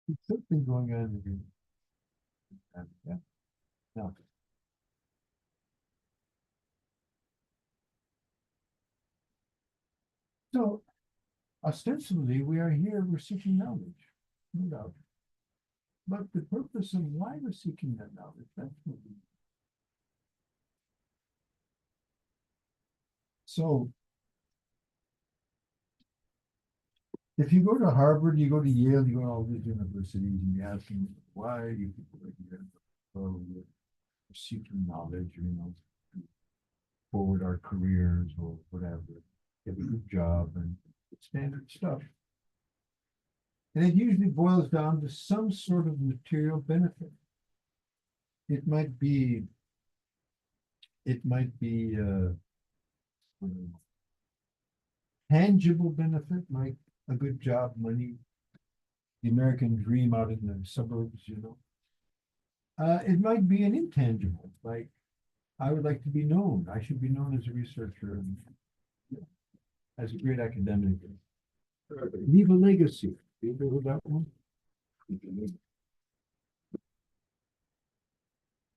There's something going on in yeah. No. So ostensibly we are here, we're seeking knowledge, no doubt. But the purpose of why we're seeking that knowledge, that's what we so if you go to Harvard, you go to Yale, you go to all these universities, and you ask them why you people are here, oh, we're seeking knowledge, to forward our careers or whatever, get a good job and standard stuff. And it usually boils down to some sort of material benefit. It might be, it might be tangible benefit, like a good job, money, the American dream out in the suburbs. It might be an intangible, like I would like to be known. I should be known as a researcher and as a great academic. Leave a legacy. Do you agree with that one?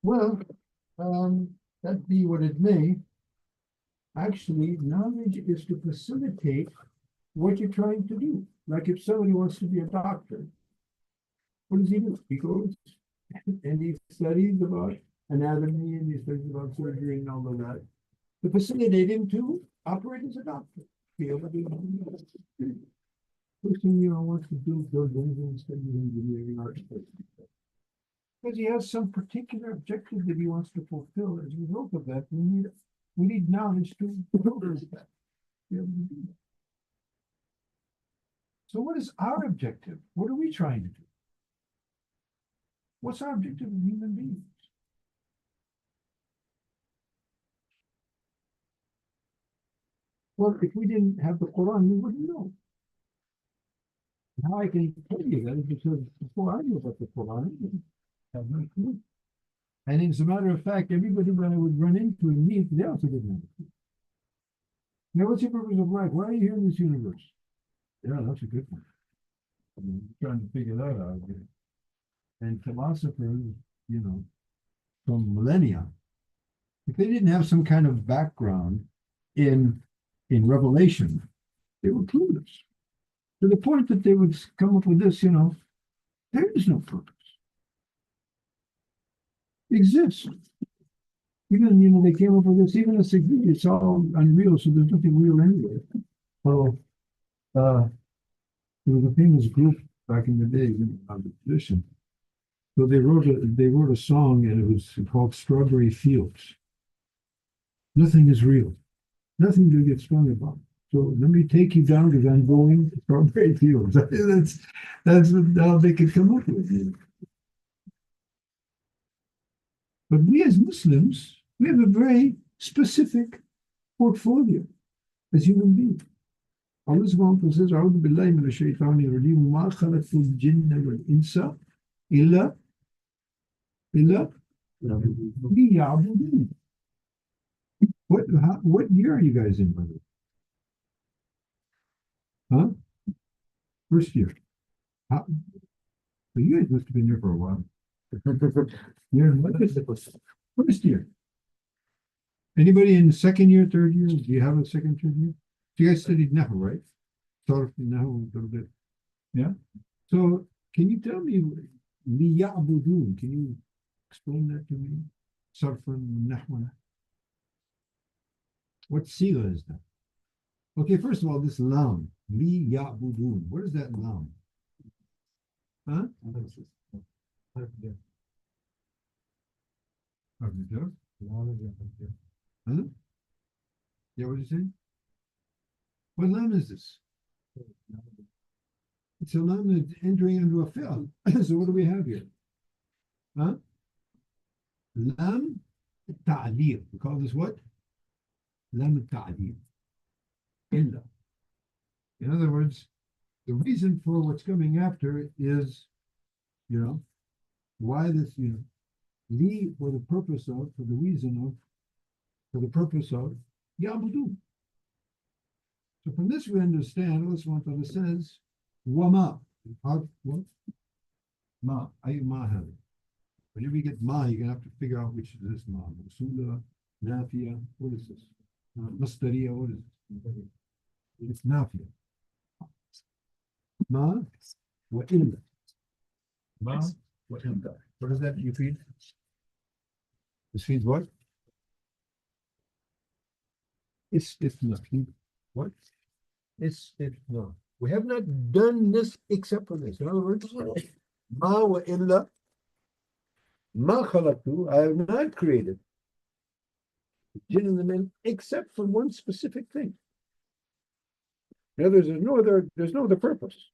Well, that be what it may. Actually, knowledge is to facilitate what you're trying to do. Like if somebody wants to be a doctor, what does he do? He goes and he studies about anatomy and he studies about surgery and all of that to facilitate him to operate as a doctor. Be able to person wants to do buildings and study engineering, architecture, because he has some particular objective that he wants to fulfill. As a result of that, we need knowledge to fulfill that. So what is our objective? What are we trying to do? What's our objective as human beings? Well, if we didn't have the Quran, we wouldn't know. How I can tell you that is because before I knew about the Quran, I have no clue. And as a matter of fact, everybody that I would run into and meet, they also didn't have a clue. Now, what's the purpose of life? Why are you here in this universe? Yeah, that's a good one. I'm trying to figure that out. And philosophers, you know, from millennia, if they didn't have some kind of background in revelation, they were clueless. To the point that they would come up with this, there is no purpose. It exists. Even, they came up with this, even as it's all unreal, so there's nothing real anyway. Well, there was a famous group back in the day, on the tradition. So they wrote a song and it was called Strawberry Fields. Nothing is real. Nothing to get strung about. So let me take you down because I'm going to Strawberry Fields. That's how they could come up with. But we as Muslims, we have a very specific portfolio as human beings. Allah subhanahu wa ta'ala says, أعوذ بالله من الشيطان الرجيم وما خلقت الجن والإنس إلا ليعبدون. What year are you guys in, brother? Huh? First year. How, so you guys must have been there for a while. You're in what is the first year? Anybody in second year, third year? Do you have a second, third year? You guys studied Nahu, right? Started Nahu a little bit. Yeah. So can you tell me liya'budun? Can you explain that to me? Sarfan Nahwana. What siga is that? Okay, first of all, this lam, liya'budun. What is that lam? Huh? Huh? Yeah, what did you say? What lam is this? It's a lam that's entering into a fi'l. So what do we have here? Huh? Lam ta'lil. We call this what? Lam ta'lil. Illa. In other words, the reason for what's coming after is, why this, li for the purpose of, for the reason of, for the purpose of, ya'budu. So from this we understand, Allah subhanahu wa ta'ala says, wama. What? Ma, أي ما هذا. Whenever you get ma, you're gonna have to figure out which is this ma. Mawsula, nafiya, what is this? Mustariya, what is it? It's nafiya. Ma wa illa. Ma wa illa. What does that you feed? This feeds what? Istithna. What? Istithna. We have not done this except for this. In other words, ma wa illa. Ma khalaqtu, I have not created the jinn and the men except for one specific thing. In other words, there's no other purpose.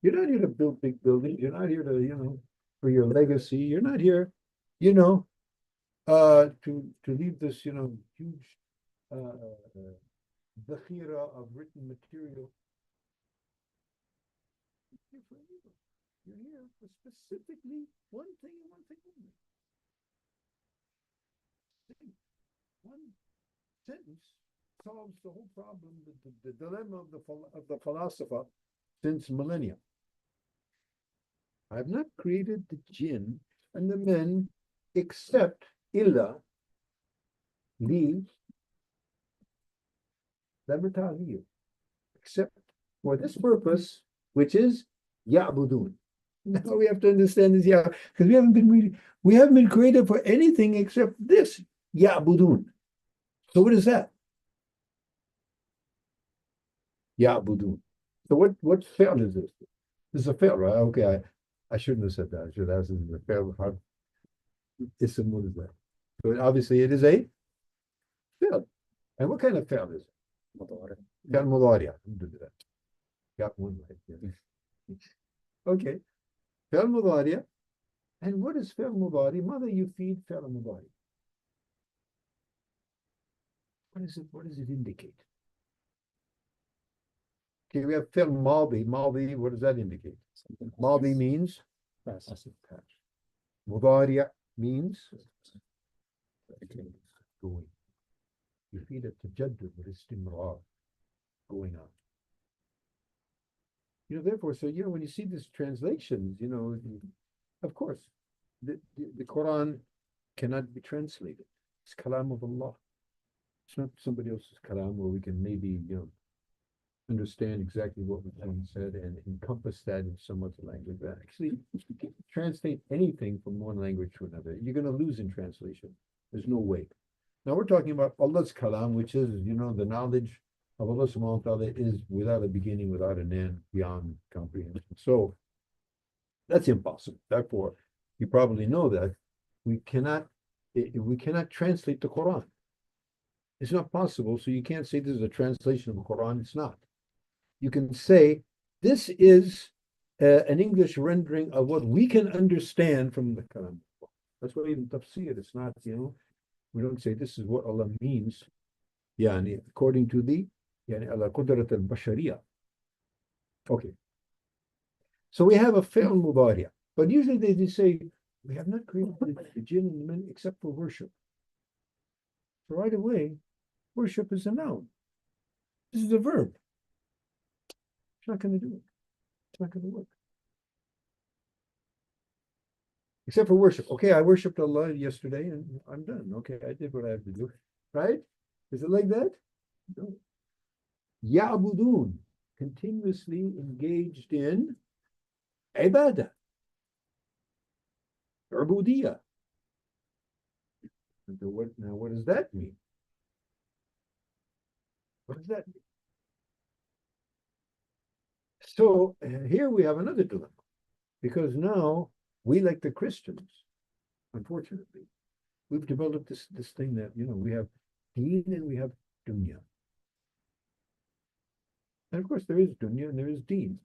You're not here to build big buildings. You're not here to, for your legacy. You're not here, to leave this, huge dakhira of written material. You're here for specifically one thing and one thing only. One sentence solves the whole problem, the dilemma of the philosopher since millennia. I have not created the jinn and the men except illa li except for this purpose, which is ya'budun. Now we have to understand this, because we haven't been created for anything except this ya'budun. So what is that? Ya'budun. So what fail is this? This is a fail, right? Okay, I shouldn't have said that. I should have asked the fail. What is that? So obviously it is a fail. And what kind of fail is it? Fail mudariya. Got one right. Yeah. Okay. Fail mudariya. And what is fail mudari? Mother, you feed fail mudari. What is it? What does it indicate? Okay, we have fail maldi. Maldi, what does that indicate? Maldi means past. Mudariya means going. You feed it tajaddud with istimrar, going on. Therefore, so when you see these translations, of course, the Quran cannot be translated. It's kalam of Allah. It's not somebody else's kalam where we can maybe, understand exactly what was being said and encompass that in some other language. But actually, you can't translate anything from one language to another. You're going to lose in translation. There's no way. Now we're talking about Allah's kalam, which is, the knowledge of Allah subhanahu wa ta'ala is without a beginning, without an end, beyond comprehension. So that's impossible. Therefore, you probably know that we cannot translate the Quran. It's not possible. So you can't say this is a translation of the Quran. It's not. You can say this is an English rendering of what we can understand from the Quran. That's why even tafsir, it's not, we don't say this is what Allah means. According to the ala qudrat al-bashariyah. Okay. So we have a fi'l mudariya. But usually they say, we have not created the jinn and the men except for worship. So right away, worship is a noun. This is a verb. It's not going to do it. It's not going to work. Except for worship. Okay, I worshipped Allah yesterday and I'm done. Okay, I did what I have to do. Right? Is it like that? No. Ya'budun, continuously engaged in ibadah, ubudiyah. Now, what does that mean? What does that mean? So here we have another dilemma, because now we, like the Christians, unfortunately, we've developed this thing that we have deen and we have dunya. And of course, there is dunya and there is deen,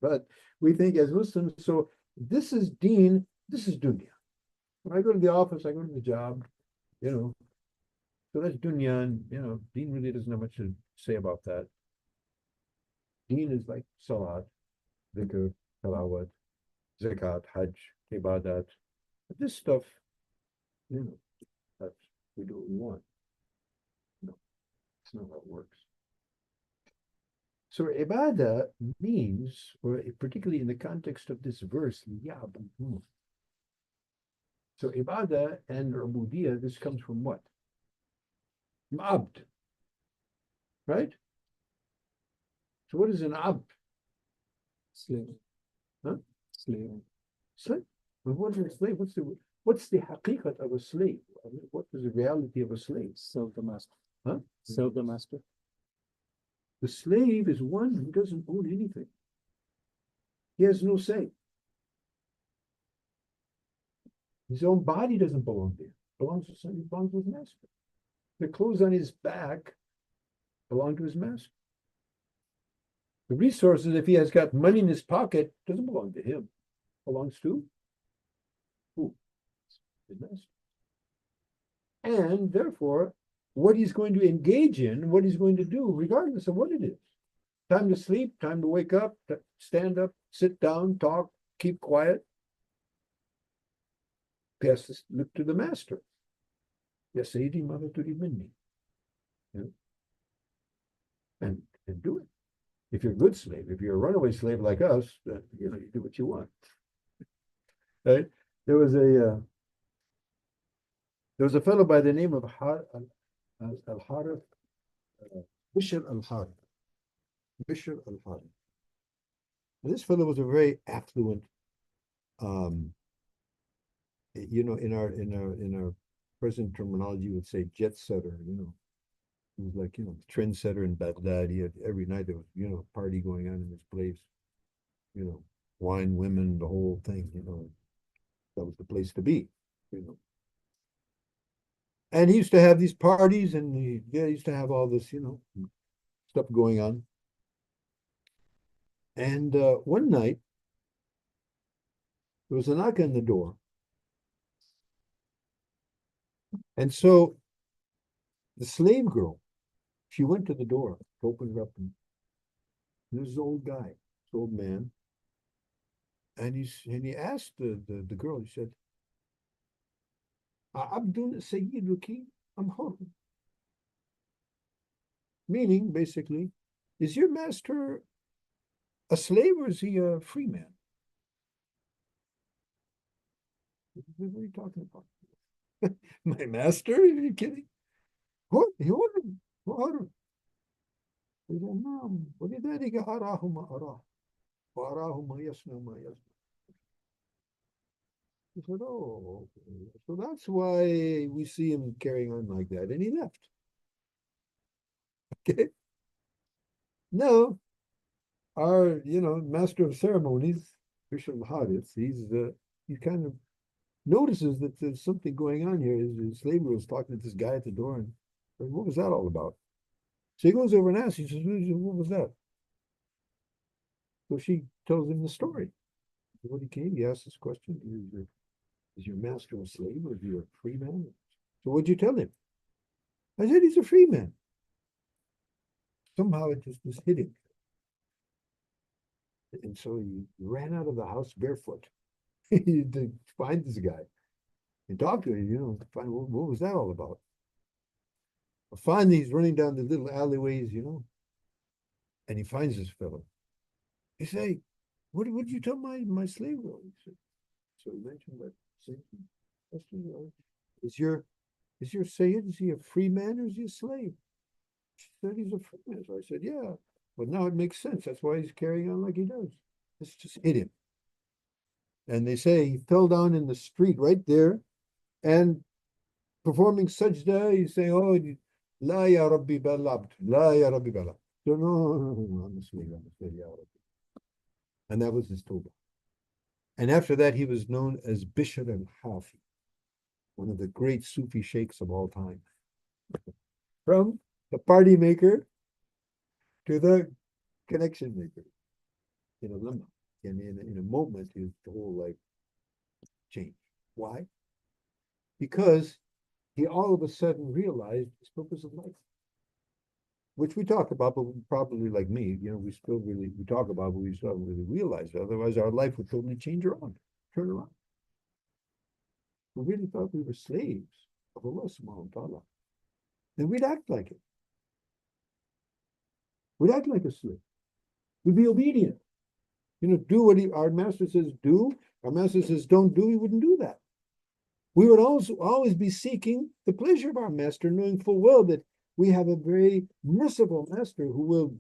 but we think as Muslims, so this is deen, this is dunya. When I go to the office, I go to the job, so that's dunya, and deen really doesn't have much to say about that. Deen is like salat, dhikr, tilawat, zakat, hajj, ibadat. But this stuff, that's, we do what we want. No, it's not how it works. So ibadah means, or particularly in the context of this verse, ya'budu. So ibadah and ubudiyah, this comes from what? From abd, right? So what is an abd? Slave. Huh? Slave. Slave. But what is a slave? What's the haqiqat of a slave? I mean, what is the reality of a slave? Serve the master. Huh? Serve the master. The slave is one who doesn't own anything. He has no say. His own body doesn't belong to him. It belongs to somebody, belongs to his master. The clothes on his back belong to his master. The resources, if he has got money in his pocket, doesn't belong to him. It belongs to who? His master. And therefore, what he's going to engage in, what he's going to do, regardless of what it is. Time to sleep, time to wake up, stand up, sit down, talk, keep quiet. He has to look to the master. Ya Sayyidi ma turid minni. And do it. If you're a good slave, if you're a runaway slave like us, you do what you want. Right? There was a fellow by the name of Al-Harith, Bishr al-Harith. Bishr al-Harith. This fellow was a very affluent, in our present terminology, would say jet setter. He was like, trendsetter in Baghdad. He had every night there was, a party going on in this place. Wine, women, the whole thing. That was the place to be. And he used to have these parties, and he used to have all this, stuff going on. And one night, there was a knock on the door. And so the slave girl, she went to the door to open it up. And there's this old guy, this old man. And he asked the girl, he said, Abdul Sayyiduki, I'm hur. Meaning, basically, is your master a slave or is he a free man? What are you talking about? My master? Are you kidding? What? What? ولذلك أراه ما أراه وأراه ما يصنع ما يصنع. He said, oh, so that's why we see him carrying on like that. And he left. Okay. Now, our, master of ceremonies, Bishop Hadith, he kind of notices that there's something going on here. His slave girl was talking to this guy at the door, and what was that all about? So he goes over and asks, he says, what was that? So she tells him the story. When he came, he asked this question, is your master a slave or is he a free man? So what'd you tell him? I said, he's a free man. Somehow it just hit him. And so he ran out of the house barefoot to find this guy and talk to him, find what was that all about? Finally, he's running down the little alleyways, and he finds this fellow. He say, what did you tell my slave girl? He said, so he mentioned that same question. Is your Sayyid, is he a free man or is he a slave? She said he's a free man. So I said, yeah. But now it makes sense. That's why he's carrying on like he does. This just hit him. And they say he fell down in the street right there and performing sajda, he's saying, oh, La ya Rabbi balabd, La ya Rabbi balabd. So no, I'm a slave, ya Rabbi. And that was his tawbah. And after that, he was known as Bishr al-Hafi, one of the great Sufi sheikhs of all time. From the party maker to the connection maker. In a limbo. And in a moment, his whole life changed. Why? Because he all of a sudden realized his purpose of life, which we talk about, but probably like me, we talk about, but we still haven't really realized it. Otherwise, our life would totally turn around. We really thought we were slaves of Allah subhanahu wa ta'ala. And we'd act like it. We'd act like a slave. We'd be obedient. Do what our master says do. Our master says don't do, we wouldn't do that. We would also always be seeking the pleasure of our master, knowing full well that we have a very merciful master who will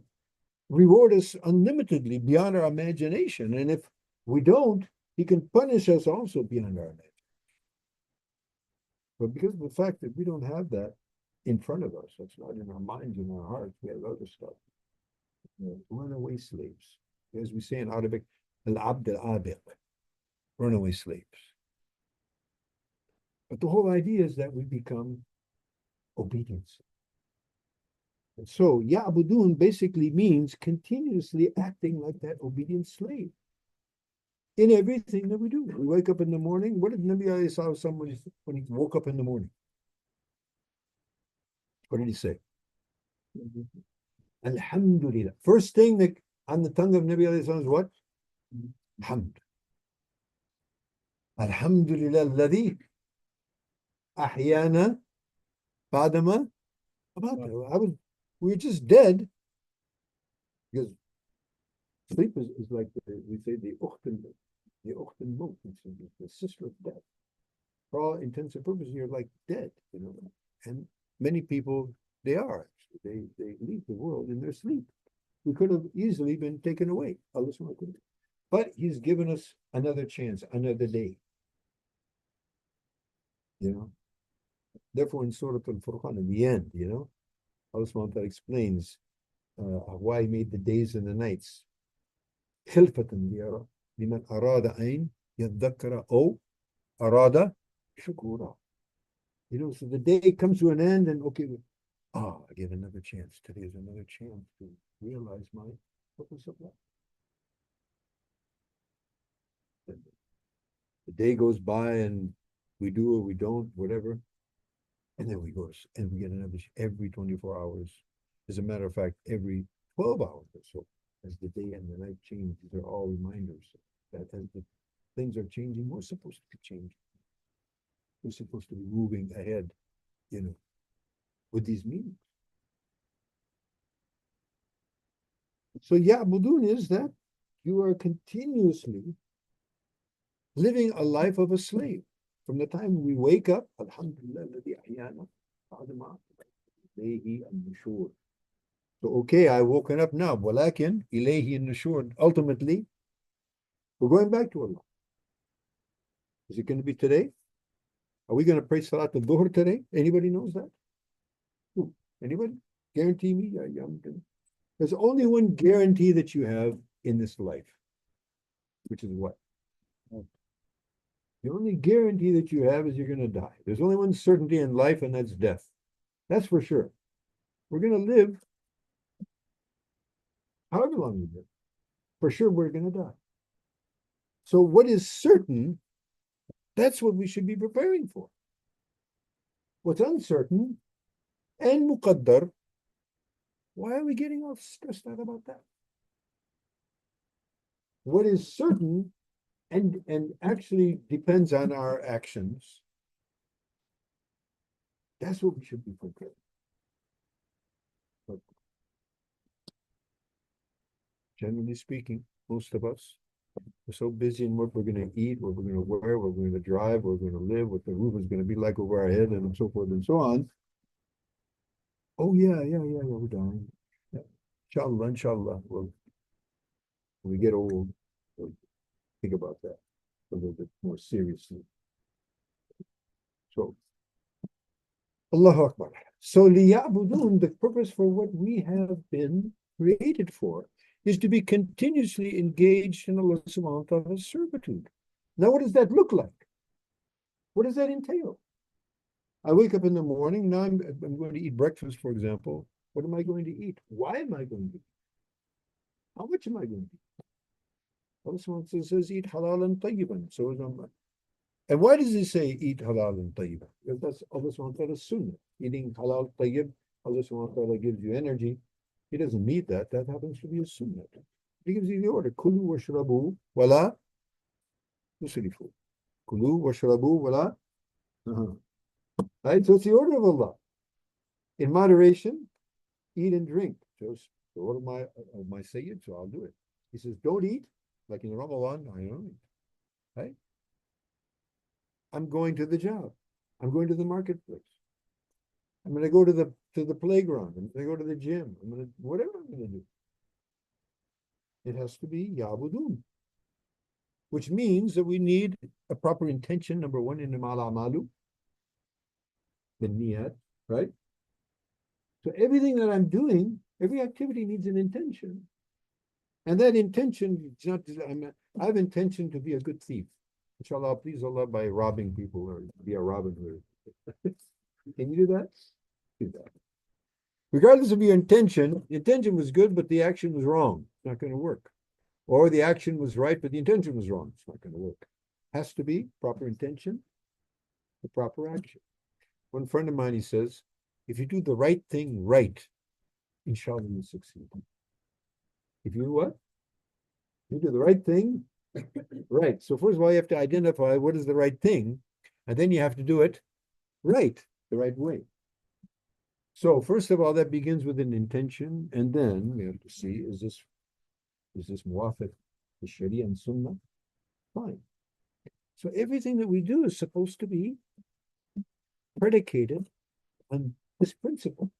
reward us unlimitedly beyond our imagination. And if we don't, he can punish us also beyond our imagination. But because of the fact that we don't have that in front of us, that's not in our minds, in our hearts, we have other stuff. Runaway slaves. As we say in Arabic, al-abd al-abiq, runaway slaves. But the whole idea is that we become obedience. And so, ya'budun basically means continuously acting like that obedient slave in everything that we do. We wake up in the morning. What did Nabi alayhi salam when he woke up in the morning? What did he say? Alhamdulillah. First thing that on the tongue of Nabi alayhi salam is what? Hamd. Alhamdulillah alladhi ahyana badama. We were just dead because sleep is like we say the ukhtan maut, the sister of death. For all intents and purposes, you're like dead, And many people, they are actually. They leave the world in their sleep. We could have easily been taken away. But he's given us another chance, another day. Therefore, in Surah Al-Furqan, in the end, Allah subhanahu wa ta'ala explains why he made the days and the nights. خِلْفَةً لِمَنْ أَرَادَ أَيْن يَذَّكَّرَ أَوْ أَرَادَ شُكُورًا. So the day comes to an end and I get another chance. Today is another chance to realize my purpose of life. The day goes by and we do or we don't, whatever. And then we go and we get another every 24 hours. As a matter of fact, every 12 hours or so, as the day and the night change, these are all reminders that as the things are changing, we're supposed to be changing. We're supposed to be moving ahead, with these meanings. So ya'budun is that you are continuously living a life of a slave. From the time we wake up, Alhamdulillah, alladhi ahyana ba'da ilayhi an-nushur. So, I've woken up now. Walakin ilayhi an-nushur. Ultimately, we're going back to Allah. Is it going to be today? Are we going to pray Salat al-Dhuhr today? Anybody knows that? Anybody? Guarantee me? There's only one guarantee that you have in this life, which is what? The only guarantee that you have is you're going to die. There's only one certainty in life, and that's death. That's for sure. We're going to live however long we live. For sure, we're going to die. So what is certain, that's what we should be preparing for. What's uncertain and muqaddar, why are we getting all stressed out about that? What is certain and actually depends on our actions, that's what we should be preparing. But generally speaking, most of us, we're so busy in what we're going to eat, what we're going to wear, what we're going to drive, what we're going to live, what the roof is going to be like over our head, and so forth and so on. Oh, yeah, we're dying. Yeah. Inshallah, when we get old, we'll think about that a little bit more seriously. So, Allahu Akbar. So, liya'budun, the purpose for what we have been created for, is to be continuously engaged in Allah subhanahu wa ta'ala's servitude. Now, what does that look like? What does that entail? I wake up in the morning, now I'm going to eat breakfast, for example. What am I going to eat? Why am I going to eat? How much am I going to eat? Allah subhanahu wa ta'ala says, eat halal and tayyiban. So is Allah. And why does he say eat halal and tayyiban? Because that's Allah subhanahu wa ta'ala's sunnah. Eating halal tayyib, Allah subhanahu wa ta'ala gives you energy. He doesn't need that. That happens to be a sunnah. He gives you the order. Kulu washrabu wala tusrifu. Kulu washrabu wala. Right? So it's the order of Allah. In moderation, eat and drink. Just the order of my Sayyid, so I'll do it. He says, don't eat, like in Ramadan, I don't eat. Right? I'm going to the job. I'm going to the marketplace. I'm going to go to the playground. I'm going to go to the gym. I'm going to whatever I'm going to do. It has to be yabudun, which means that we need a proper intention. Number one, in the malamalu, the niyat, right? So everything that I'm doing, every activity needs an intention, and that intention is not. I have intention to be a good thief. Inshallah, please Allah, by robbing people or be a Robin Hood. Can you do that? Do that. Regardless of your intention, the intention was good, but the action was wrong. It's not going to work. Or the action was right, but the intention was wrong. It's not going to work. Has to be proper intention, the proper action. One friend of mine, he says, if you do the right thing right, inshallah you succeed. If you what? You do the right thing right. So first of all, you have to identify what is the right thing, and then you have to do it right, the right way. So first of all, that begins with an intention, and then we have to see, is this muwafiq the Sharia and Sunnah? Fine. So everything that we do is supposed to be predicated on this principle.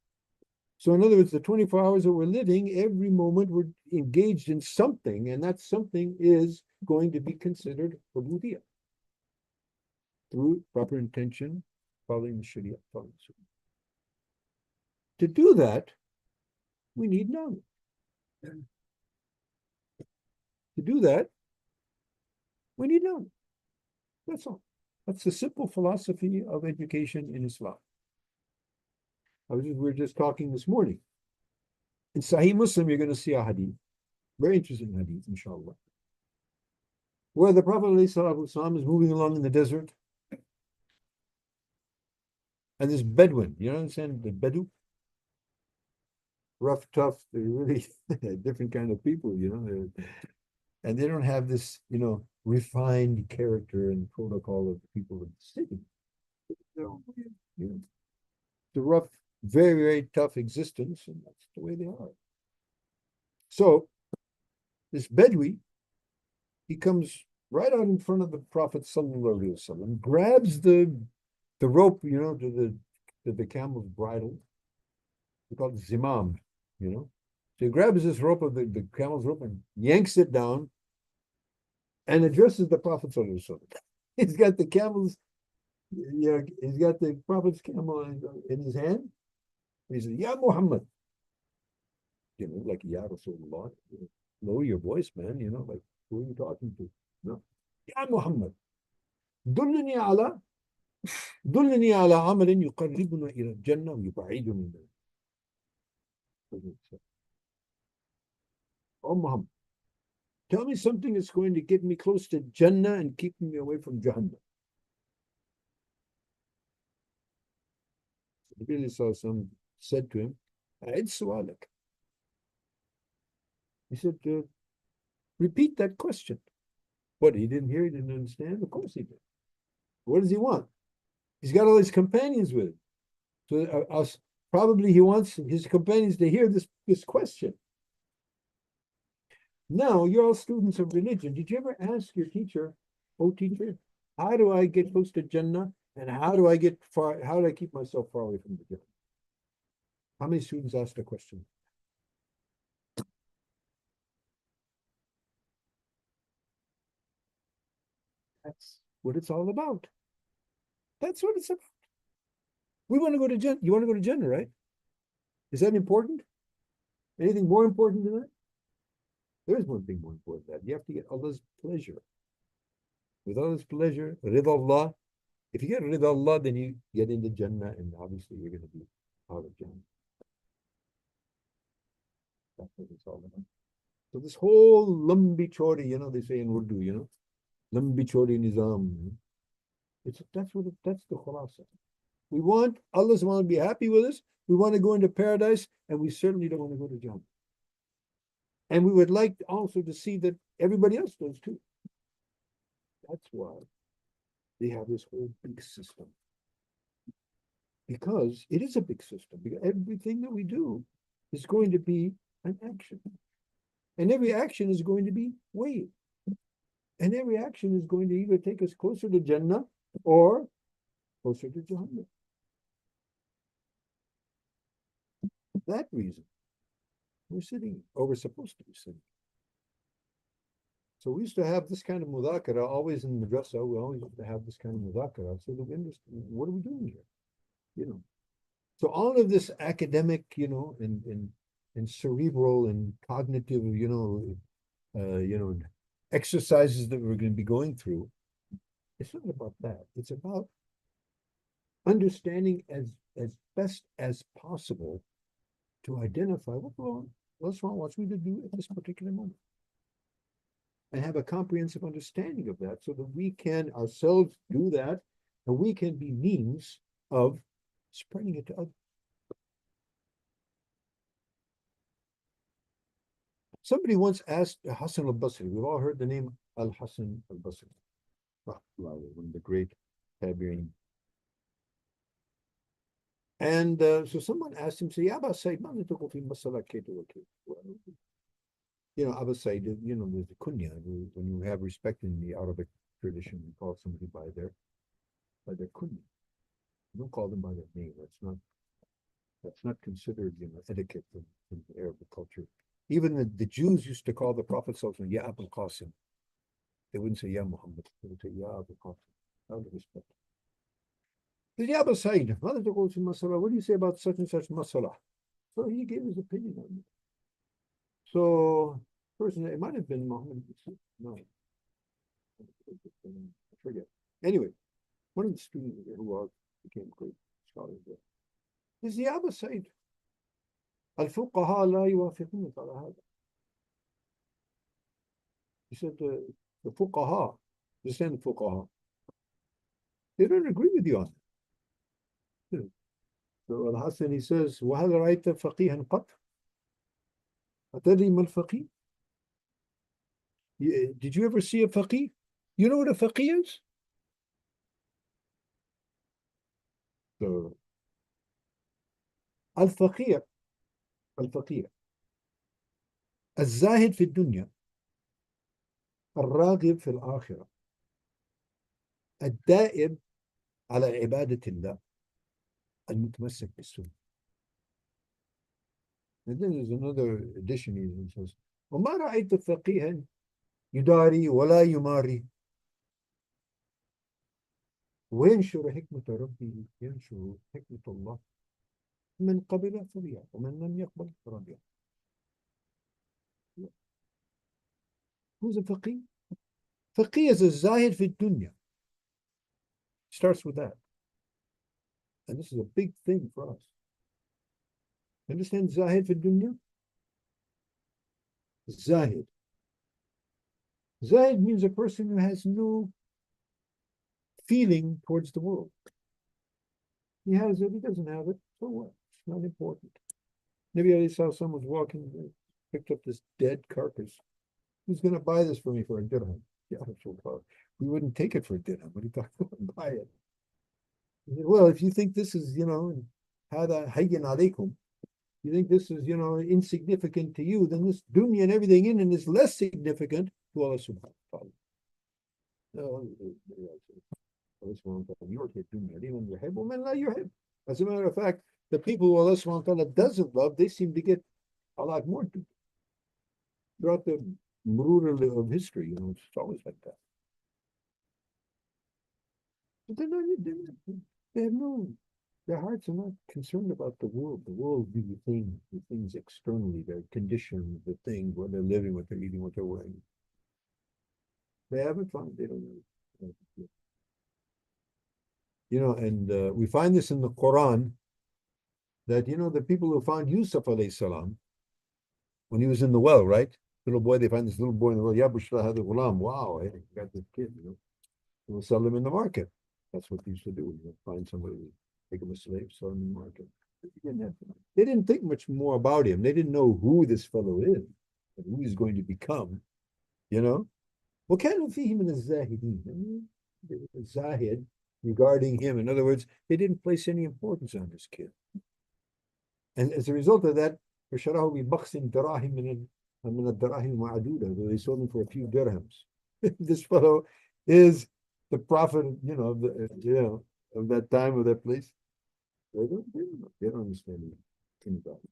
So in other words, the 24 hours that we're living, every moment we're engaged in something, and that something is going to be considered ubudiyah through proper intention, following the Sharia, following the Sunnah. To do that, we need knowledge. To do that, we need knowledge. That's all. That's the simple philosophy of education in Islam. We were just talking this morning. In Sahih Muslim, you're going to see a hadith, very interesting hadith, inshallah, where the Prophet ﷺ is moving along in the desert, and this Bedouin, you understand the Bedu? Rough, tough, they're really different kind of people, and they don't have this, refined character and protocol of the people of the city. The rough, very, very tough existence, and that's the way they are. So, this Bedouin, he comes right out in front of the Prophet ﷺ, grabs the rope, to the camel's bridle. We call it zimam, So he grabs this rope of the camel's rope and yanks it down and addresses the Prophet ﷺ. He's got the camel's, he's got the Prophet's camel in his hand. He says, Ya Muhammad. Like, Ya Rasulullah. Lower your voice, man. Like, who are you talking to? No. Ya Muhammad. دلني على عمل يقربنا إلى الجنة ويبعدنا من النار. Oh Muhammad, tell me something that's going to get me close to Jannah and keep me away from Jahannam. The Prophet said to him, A'id su'alak. He said, repeat that question. What, he didn't hear, he didn't understand? Of course he did. What does he want? He's got all his companions with him. So probably he wants his companions to hear this question. Now, you're all students of religion. Did you ever ask your teacher, oh teacher, how do I get close to Jannah? And how do I keep myself far away from the Jannah? How many students asked a question? That's what it's all about. That's what it's about. We want to go to Jannah. You want to go to Jannah, right? Is that important? Anything more important than that? There is one thing more important than that. You have to get Allah's pleasure. With Allah's pleasure, Ridha Allah. If you get Ridha Allah, then you get into Jannah, and obviously you're going to be out of Jannah. That's what it's all about. So this whole lambi chori, they say in Urdu, lambi chori nizam. That's the khulasa. We want Allah to be happy with us. We want to go into paradise, and we certainly don't want to go to Jannah. And we would like also to see that everybody else does too. That's why they have this whole big system. Because it is a big system. Because everything that we do is going to be an action. And every action is going to be weighed. And every action is going to either take us closer to Jannah or closer to Jahannam. That reason, we're sitting, or we're supposed to be sitting. So we used to have this kind of mudhakara always in the madrasa. We always used to have this kind of mudhakara. So that we understand, what are we doing here? You know. So all of this academic, and cerebral and cognitive, exercises that we're going to be going through, it's not about that. It's about understanding as best as possible to identify what Allah wants me to do at this particular moment. And have a comprehensive understanding of that so that we can ourselves do that and we can be means of spreading it to others. Somebody once asked Hassan al-Basri, we've all heard the name al-Hassan al-Basri, one of the great tabi'in. And so someone asked him, say, Abba Said, Abu Said, there's a kunya. When you have respect in the Arabic tradition, you call somebody by their kunya. You don't call them by their name. That's not considered, etiquette in the Arabic culture. Even the Jews used to call the Prophet Ya Abul Qasim. They wouldn't say Ya Muhammad. They would say Ya Abul Qasim. Out of respect. Ya Abba Said, what do you say about such and such masala? So he gave his opinion on it. So, person, it might have been Muhammad. No, I forget. Anyway, one of the students who became a great scholar there. Is Ya Abba Said, الفقهاء لا يوافقون على هذا. He said the fuqaha, understand the fuqaha, they don't agree with you on it. So Al-Hasan, he says, وهل رأيت فقيها قط؟ أتدري ما الفقيه? Did you ever see a faqih? You know what a faqih is? So, الفقيه الزاهد في الدنيا الراغب في الآخرة الدائم على عبادة الله المتمسك بالسنة. And then there's another edition he says وما رأيت فقيها يداري ولا يماري وينشر حكمة ربه ينشر حكمة الله من قبل فريع ومن لم يقبل فريع. Who's a faqih? Faqih is a zahid fi dunya. Starts with that. And this is a big thing for us. Understand zahid fi dunya? Zahid. Zahid means a person who has no feeling towards the world. He has it, he doesn't have it, so what? It's not important. Maybe I saw someone walking, picked up this dead carcass. Who's going to buy this for me for a dirham? Yeah, we wouldn't take it for a dirham. What are you talking about? Buy it. Said, well, if you think this is, hada hayyin alaykum, you think this is, insignificant to you, then this dunya and everything in it is less significant to Allah subhanahu wa ta'ala. As a matter of fact, the people who Allah subhanahu wa ta'ala doesn't love, they seem to get a lot more throughout the murur of history, it's always like that. But they have no, their hearts are not concerned about the world being the things externally, their conditions, the things, where they're living, what they're eating, what they're wearing. They haven't found, they don't know. And we find this in the Quran, that, the people who found Yusuf alayhi salam, when he was in the well, right? Little boy, they find this little boy in the well. Ya Bushra had the ghulam. Wow, hey, got this kid, We'll sell him in the market. That's what they used to do. Find somebody, take him a slave, sell him in the market. They didn't think much more about him. They didn't know who this fellow is, and who he's going to become. وَكَانُوا فِيهِ مِنَ الزَّاهِدِينَ. They were zahid regarding him. In other words, they didn't place any importance on this kid. And as a result of that, فشراه ببخس دراهم من الدراهم معدودة. They sold him for a few dirhams. This fellow is the prophet, of that time, of that place. They don't understand anything about it.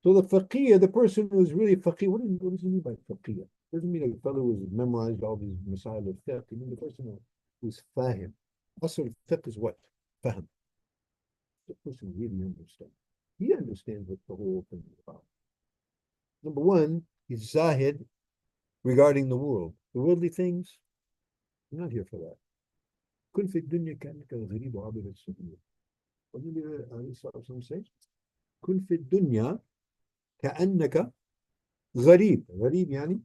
So the faqih, the person who is really faqih, what does he mean by faqih? Doesn't mean a fellow who's memorized all these masail of fiqh. He means the person who's fahim. Also, fiqh is what? Fahm. The person really understands. He understands what the whole thing is about. Number one, he's zahid regarding the world. The worldly things, I'm not here for that. كن في الدنيا كأنك غريب وعابر السبيل. What did the Prophet say? كن في الدنيا كأنك غريب. غريب يعني?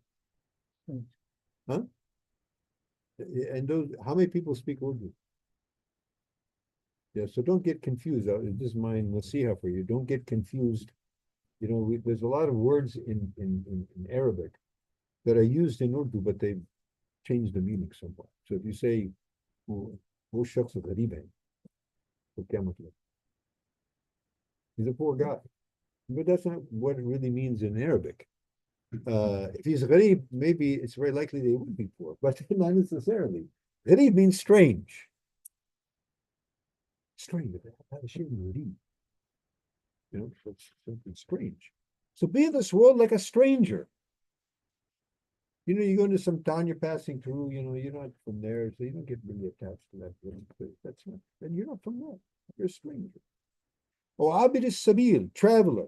Huh? And those, how many people speak Urdu? Yeah, so don't get confused. This is my nasiha for you. Don't get confused. There's a lot of words in Arabic that are used in Urdu, but they've changed the meaning somewhat. So if you say, वो शख्स गरीब है, तो क्या मतलब? He's a poor guy. But that's not what it really means in Arabic. If he's gharib, maybe it's very likely they would be poor, but not necessarily. Gharib means strange. Strange. Hashim gharib. So it's simply strange. So be in this world like a stranger. You go into some town you're passing through, you're not from there, so you don't get really attached to that place. That's not, then you're not from there. You're a stranger. Oh, Abid is Sabil, traveler.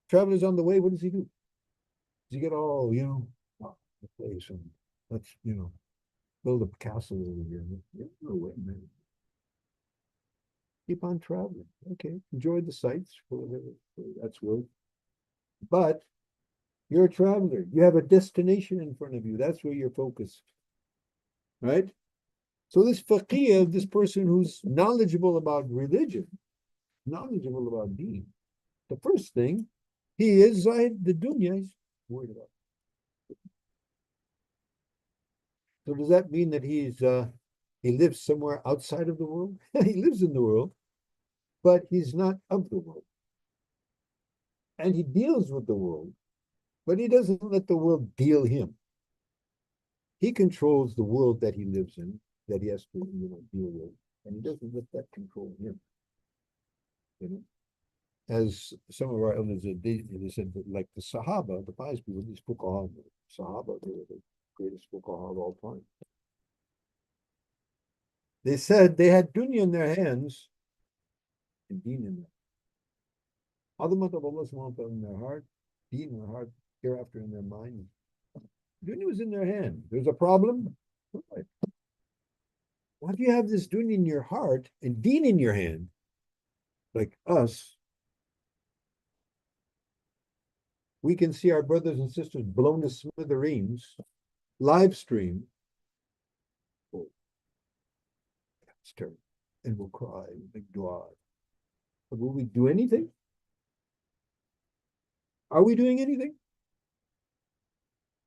Traveler's on the way, what does he do? Does he get all, the place and let's, build a castle over here? No way, man. Keep on traveling. Okay, enjoy the sights, whatever that's worth. But you're a traveler. You have a destination in front of you. That's where you're focused. Right? So this faqih, this person who's knowledgeable about religion, knowledgeable about deen, the first thing, he is zahid, the dunya he's worried about. So does that mean that he lives somewhere outside of the world? He lives in the world, but he's not of the world. And he deals with the world, but he doesn't let the world deal him. He controls the world that he lives in, that he has to deal with, and he doesn't let that control him. As some of our elders they said that, like the Sahaba, the pious people, these fuqaha, Sahaba, they were the greatest fuqaha of all time. They said they had dunya in their hands and deen in their Azamat of Allah subhanahu wa ta'ala in their heart, deen in their heart, hereafter in their mind. Dunya was in their hand. There's a problem. Right. Why do you have this dunya in your heart and deen in your hand? Like us, we can see our brothers and sisters blown to smithereens, live stream. Oh, it's terrible. And we'll cry, make dua. But will we do anything? Are we doing anything?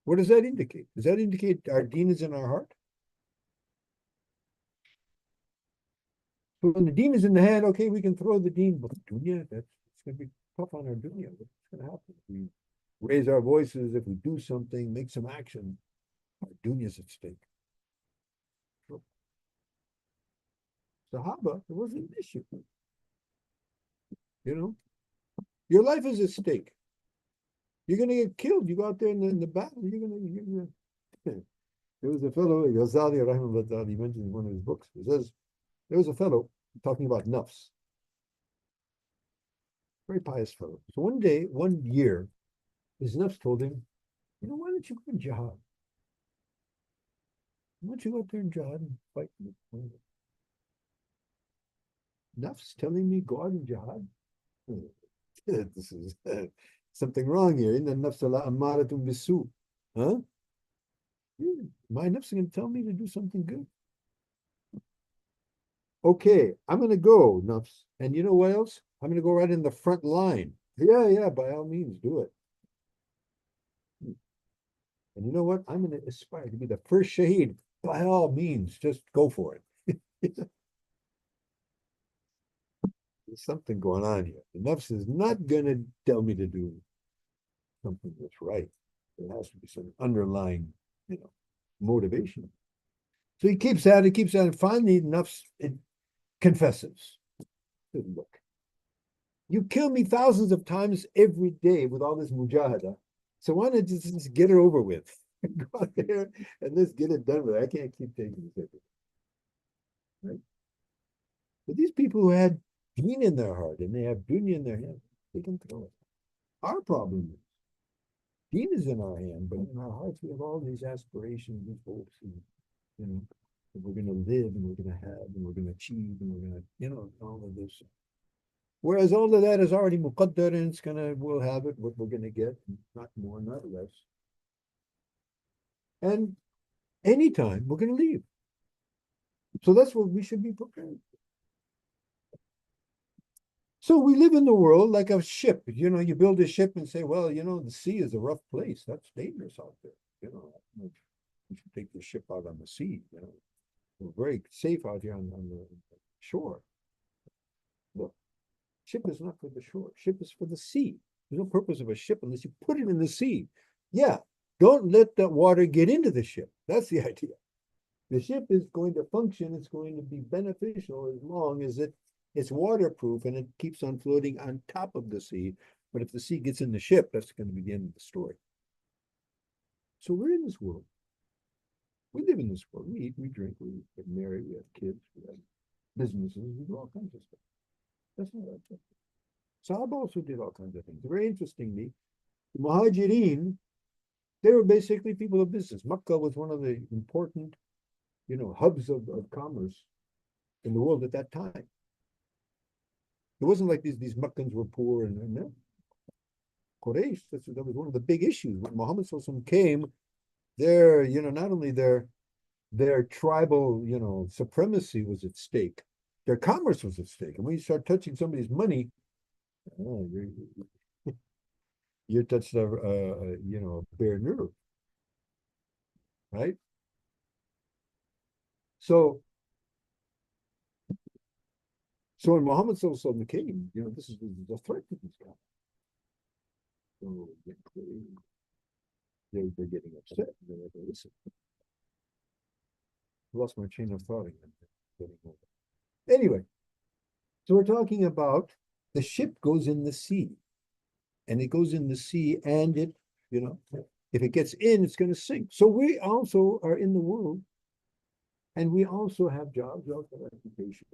What does that indicate? Does that indicate our deen is in our heart? So when the deen is in the hand, okay, we can throw the deen, but dunya, it's going to be tough on our dunya. What's going to happen? If we raise our voices, if we do something, make some action, our dunya is at stake. So, Sahaba, it wasn't an issue. Your life is at stake. You're going to get killed. You go out there in the battle, you're going to. There was a fellow, Ghazali, rahimahullah, he mentions in one of his books. He says, there was a fellow talking about nafs. Very pious fellow. So one year, his nafs told him, why don't you go in jihad? Why don't you go out there in jihad and fight? Nafs telling me go out in jihad? This is something wrong here. Inna nafs la ammaratun bisu. Huh? My nafs is going to tell me to do something good. Okay, I'm going to go, nafs. And you know what else? I'm going to go right in the front line. Yeah, by all means, do it. And you know what? I'm going to aspire to be the first shaheed. By all means, just go for it. there's something going on here. The nafs is not gonna tell me to do something that's right. There has to be some underlying, motivation. So he keeps at it, and finally nafs it confesses. Look, you kill me thousands of times every day with all this mujahada. So why not just get it over with? Go out there and let's get it done with. I can't keep taking this every day. Right? But these people who had deen in their heart and they have dunya in their hand, they can throw it. Our problem is deen is in our hand, but in our hearts we have all these aspirations and hopes, and that we're going to live and we're going to have and we're going to achieve and we're going to, all of this. Whereas all of that is already muqaddar and we'll have it, what we're going to get, not more, not less. And anytime we're going to leave. So that's what we should be prepared. So we live in the world like a ship. You build a ship and say, well, the sea is a rough place. That's dangerous out there. We should take the ship out on the sea. We're very safe out here on the shore. Look, ship is not for the shore. Ship is for the sea. There's no purpose of a ship unless you put it in the sea. Yeah, don't let the water get into the ship. That's the idea. The ship is going to function. It's going to be beneficial as long as it's waterproof and it keeps on floating on top of the sea. But if the sea gets in the ship, that's going to be the end of the story. So we're in this world. We live in this world. We eat, we drink, we get married, we have kids, we have businesses, we do all kinds of stuff. That's not our job. Sahaba also did all kinds of things. Very interestingly, the Muhajirin, they were basically people of business. Makkah was one of the important, hubs of commerce in the world at that time. It wasn't like these Meccans were poor and no. Quraysh, that was one of the big issues. When Muhammad came, not only their tribal, supremacy was at stake, their commerce was at stake. And when you start touching somebody's money, you touched a bare nerve, right? So when Muhammad came, this is the threat to these guys. So they're getting upset. They're like, listen, I lost my chain of thought again. Anyway, so we're talking about the ship goes in the sea. And it goes in the sea and it, if it gets in, it's going to sink. So we also are in the world and we also have jobs, we also have occupations.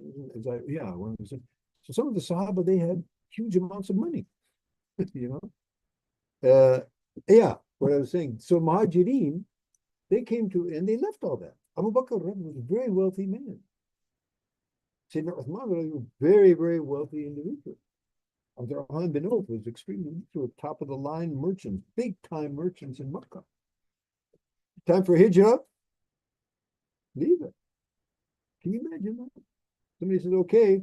So some of the Sahaba, they had huge amounts of money, what I was saying. So Muhajirin, they came to, and they left all that. Abu Bakr was a very wealthy man. Sayyidina Uthman was a very, very wealthy individual. Abdurrahman bin Auf was extremely top of the line merchants, big time merchants in Makkah. Time for hijrah, leave it. Can you imagine that? Somebody says, okay,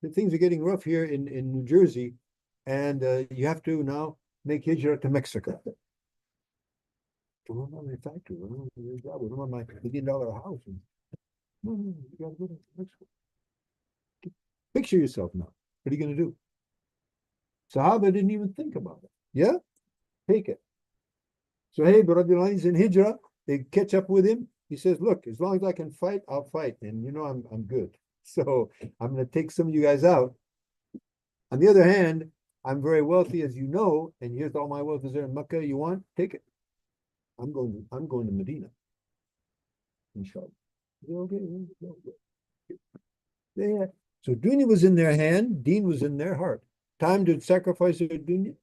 the things are getting rough here in New Jersey, and you have to now make hijrah to Mexico. Don't run my factory, don't run my job, don't run my $1 million house. No, you gotta go to Mexico. Picture yourself now. What are you going to do? Sahaba didn't even think about it. Yeah? Take it. So, hey, Baradillah, he's in Hijrah. They catch up with him. He says, look, as long as I can fight, I'll fight. And I'm good. So I'm going to take some of you guys out. On the other hand, I'm very wealthy, as you know, and here's all my wealth is there in Mecca. You want? Take it. I'm going to Medina. Inshallah. Okay. Yeah. So dunya was in their hand, deen was in their heart. Time to sacrifice their dunya.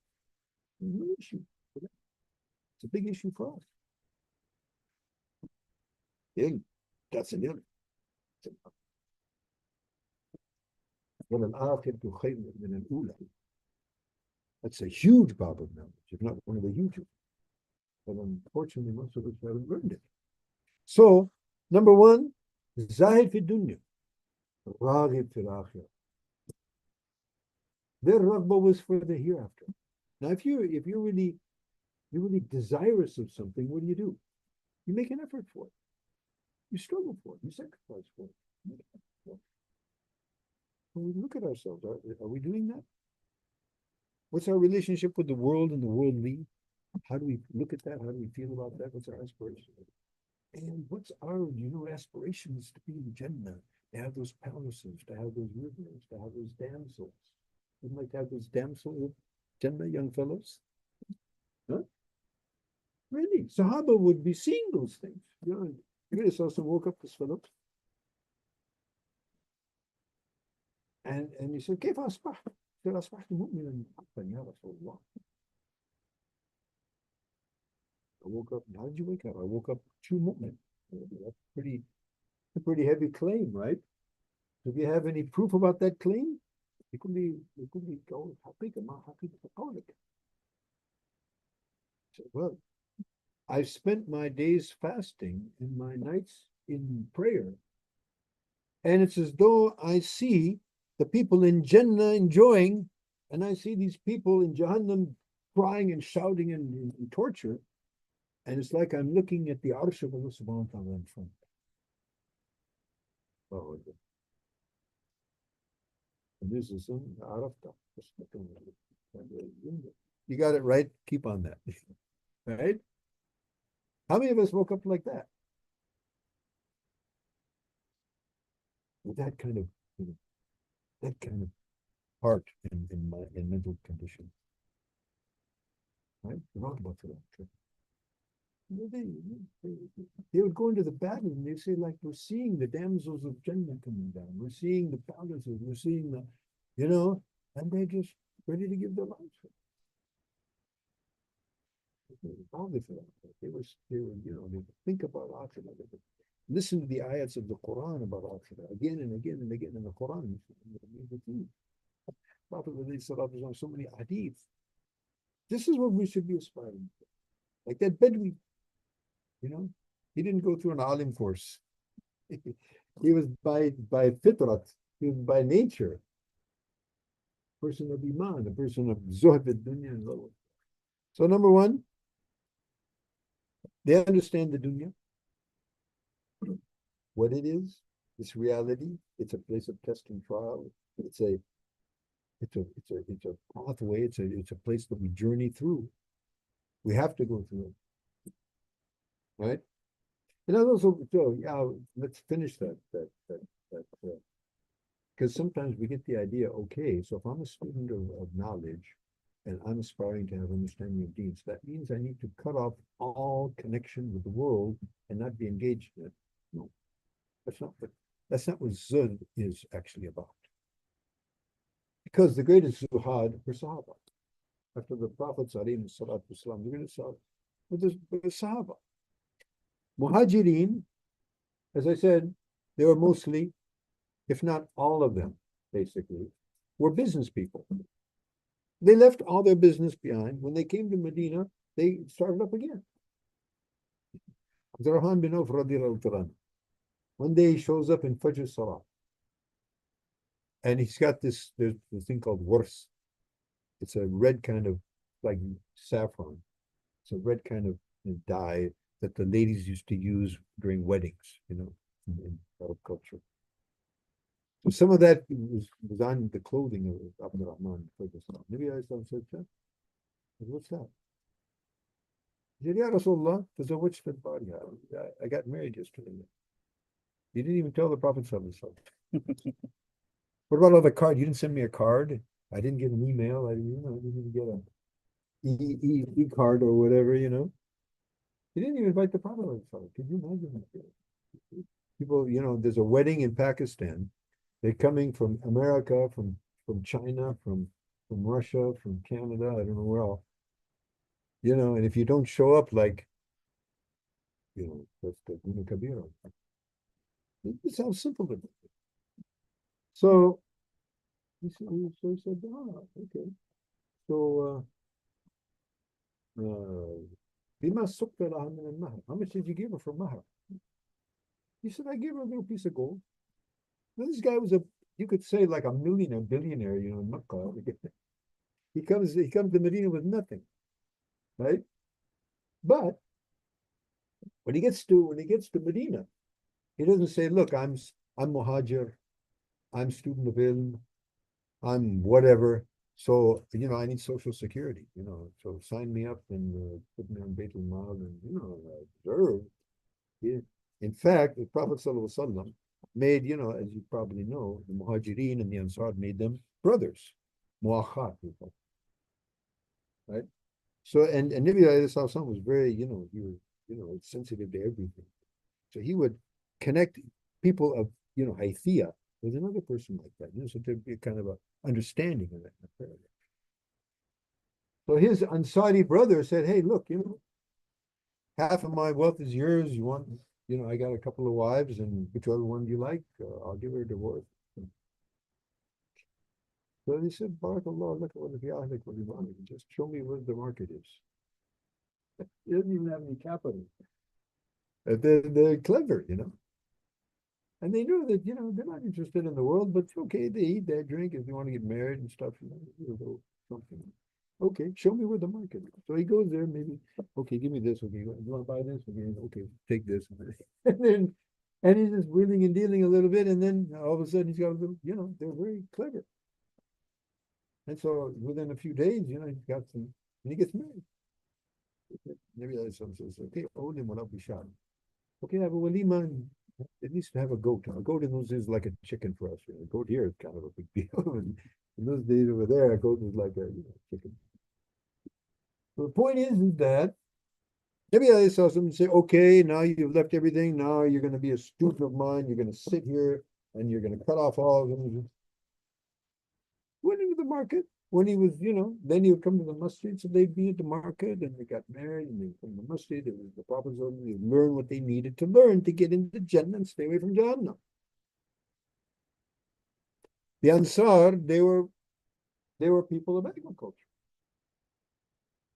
No issue. It's a big issue for us. Yeah, that's an ilm. That's a huge bab of knowledge, if not one of the hugest. But unfortunately, most of us haven't learned it. So, number one, Zahid fi dunya, Raghib fil akhirah. Their raghbah was for the hereafter. Now, if you're really desirous of something, what do? You make an effort for it. You struggle for it. You sacrifice for it. when we look at ourselves, are we doing that? What's our relationship with the world and the worldly? How do we look at that? How do we feel about that? What's our aspiration? And what's our, aspirations to be in Jannah, to have those palaces, to have those rivers, to have those damsels? You'd like to have those damsels in Jannah, young fellows? Huh? Really? Sahaba would be seeing those things. You just also woke up this fellow. And he said, كيف أصبحت؟ قال أصبحت مؤمنا حقا يا رسول الله. I woke up. How did you wake up? I woke up true mu'min. That's a pretty heavy claim, right? If you have any proof about that claim, it could be oh, حقيقة ما حقيقة قولك. So, well, I've spent my days fasting and my nights in prayer, and it's as though I see the people in Jannah enjoying, and I see these people in Jahannam crying and shouting and torture. And it's like I'm looking at the Arsh of Allah subhanahu wa ta'ala in front. Oh, and this is some Arafta. You got it right. Keep on that. Right? How many of us woke up like that? With that kind of, heart in mental condition. Right? Wrong about that. They would go into the battle and they say, like, we're seeing the damsels of Jannah coming down. We're seeing the palaces. We're seeing the, and they're just ready to give their lives for it. They were, they think about Akhirah. They listen to the ayats of the Quran about Akhirah again and again and again in the Quran. Prophet so many hadith. This is what we should be aspiring to. Like that Bedouin, he didn't go through an alim course. He was by fitrat, he was by nature. Person of Iman, a person of Zuhd dunya and lower. So number one, they understand the dunya, what it is, this reality. It's a place of test and trial. It's a pathway. It's a place that we journey through. We have to go through it, right? And also, so yeah, let's finish that because sometimes we get the idea. Okay, so if I'm a student of knowledge, and I'm aspiring to have understanding of deeds, that means I need to cut off all connection with the world and not be engaged in it. No, that's not what Zuhd is actually about. Because the greatest Zuhad were Sahaba. After the Prophet alayhi salatu wasalam, the greatest Sahaba were the Sahaba. Muhajirin, as I said, they were mostly, if not all of them, basically, were business people. They left all their business behind. When they came to Medina, they started up again. Abdurrahman bin Auf radiallahu ta'ala. One day he shows up in Fajr Salah. And he's got there's thing called wars. It's a red kind of, like saffron. It's a red kind of dye that the ladies used to use during weddings, in Arab culture. So some of that was on the clothing of Abdurrahman. Maybe I said that. What's that? He said, Ya Rasulullah, I got married yesterday. He didn't even tell the Prophet. What about all the card? You didn't send me a card. I didn't get an email. I didn't get an e-card or whatever, He didn't even invite the Prophet. Could you imagine that? People, there's a wedding in Pakistan. They're coming from America, from China, from Russia, from Canada, I don't know where else. And if you don't show up, like, that's the Kabira. It's how simple it is. So he said, okay. So how much did you give her for mahar? He said, I gave her a little piece of gold. Now, this guy was you could say, like a millionaire, billionaire, in Makkah. He comes to Medina with nothing, right? But when he gets to Medina, he doesn't say, look, I'm Muhajir, I'm student of ilm, I'm whatever. So, I need social security, so sign me up and put me on Beitul Mal and, observe. Yeah. In fact, the Prophet ﷺ made, as you probably know, the Muhajirin and the Ansar made them brothers, muakhat people, right? So, and Nabi ﷺ was very, he was, sensitive to everything. So he would connect people of, Haithia with another person like that, so there'd be kind of a understanding of that. So his Ansari brother said, hey, look, half of my wealth is yours. You want, I got a couple of wives, and whichever one you like, I'll give her a divorce. So he said, Barakallah, look what you want. Just show me where the market is. He doesn't even have any capital. They're clever, And they knew that, they're not interested in the world, but okay, they eat, they drink. If they want to get married and stuff, something. Okay, show me where the market is. So he goes there, maybe, okay, give me this. Okay, you want to buy this? Okay, take this. And he's just wheeling and dealing a little bit, and then all of a sudden he's got a little, they're very clever. And so within a few days, he's got some, and he gets married. Maybe that's something says, okay, hold him, will be shot. Okay, have a walima, at least have a goat. A goat in those days is like a chicken for us. A goat here is kind of a big deal. And in those days over there, a goat was like a chicken. So the point is that maybe I saw someone say, okay, now you've left everything. Now you're going to be a student of mine. You're going to sit here and you're going to cut off all of them. Went into the market. When he was, then he would come to the masjid, so they'd be at the market and they got married and they'd come to the masjid. It was the Prophet they'd learn what they needed to learn to get into Jannah and stay away from Jahannam. The Ansar, they were people of agriculture.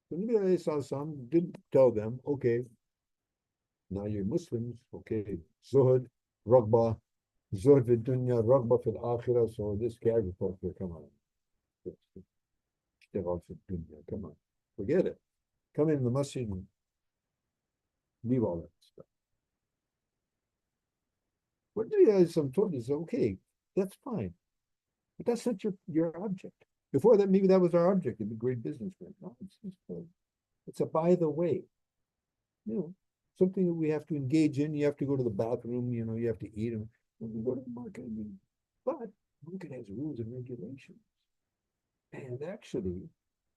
So Nabi didn't tell them, okay, now you're Muslims, okay, Zuhud, Raghba, Zuhud fil dunya, Raghba fil akhirah, so this agriculture, come on. Come on, forget it. Come in the masjid and leave all that stuff. What do you guys told you? Okay, that's fine. But that's not your object. Before that, maybe that was our object, to be great businessmen. No, it's a by the way. Something that we have to engage in. You have to go to the bathroom, you have to eat them. Go to the market. But the market has rules and regulations. And actually,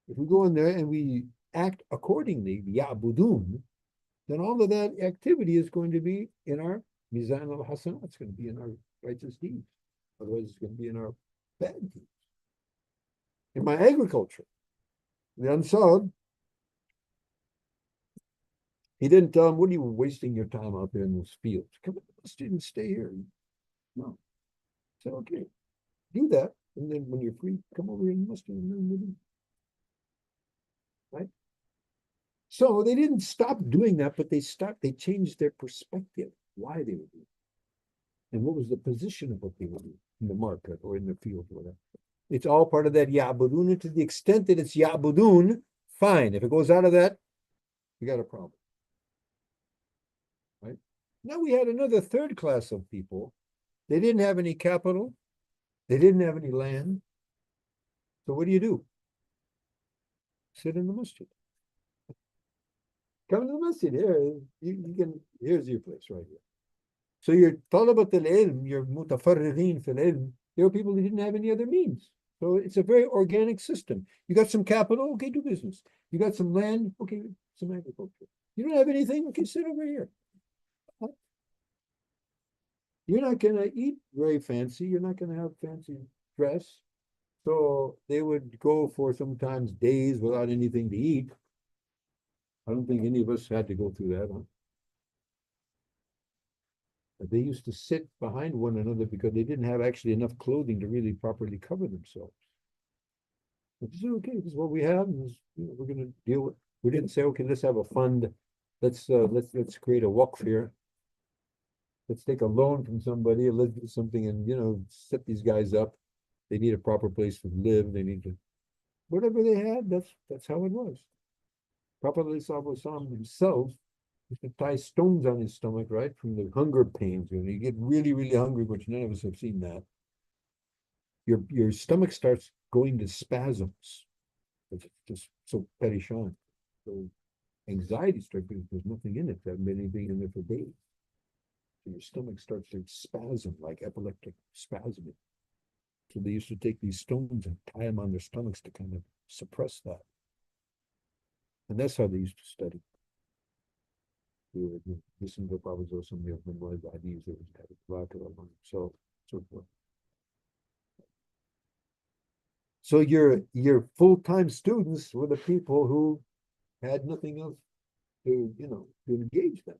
if we go in there and we act accordingly, ya'budun, then all of that activity is going to be in our mizan al-hasanat. It's going to be in our righteous deeds. Otherwise, it's going to be in our bad deeds. In my agriculture, the Ansar, he didn't tell him, what are you wasting your time out there in those fields? Come on, students, stay here. No. I said, okay, do that. And then when you're free, come over here and muster and learn with him. Right? So they didn't stop doing that, but they changed their perspective, why they were doing it. And what was the position of what they were doing in the market or in the field or whatever. It's all part of that ya'budun. To the extent that it's ya'budun, fine. If it goes out of that, we got a problem. Right? Now we had another third class of people. They didn't have any capital. They didn't have any land. So what do? Sit in the masjid. Come to the masjid. Here, here's your place right here. So your talabat al-ilm, your mutafarriqeen fil ilm, there were people who didn't have any other means. So it's a very organic system. You got some capital, okay, do business. You got some land, okay, some agriculture. You don't have anything, okay, sit over here. You're not going to eat very fancy. You're not going to have fancy dress. So they would go for sometimes days without anything to eat. I don't think any of us had to go through that. Huh? They used to sit behind one another because they didn't have actually enough clothing to really properly cover themselves. But this is okay. This is what we have. And this, we're going to deal with. We didn't say, okay, let's have a fund. Let's create a waqf here. Let's take a loan from somebody. Let's do something and set these guys up. They need a proper place to live. They need to whatever they had. That's how it was. Prophet himself used to tie stones on his stomach, right, from the hunger pains. You get really, really hungry, which none of us have seen that. your stomach starts going to spasms. It's just so perishan. So anxiety starts because there's nothing in it. There hasn't been anything in there for days. So your stomach starts to spasm, like epileptic spasm. So they used to take these stones and tie them on their stomachs to kind of suppress that. And that's how they used to study. We would listen to Prophet some of them was ideas that was so forth. So your full-time students were the people who had nothing else to engage them.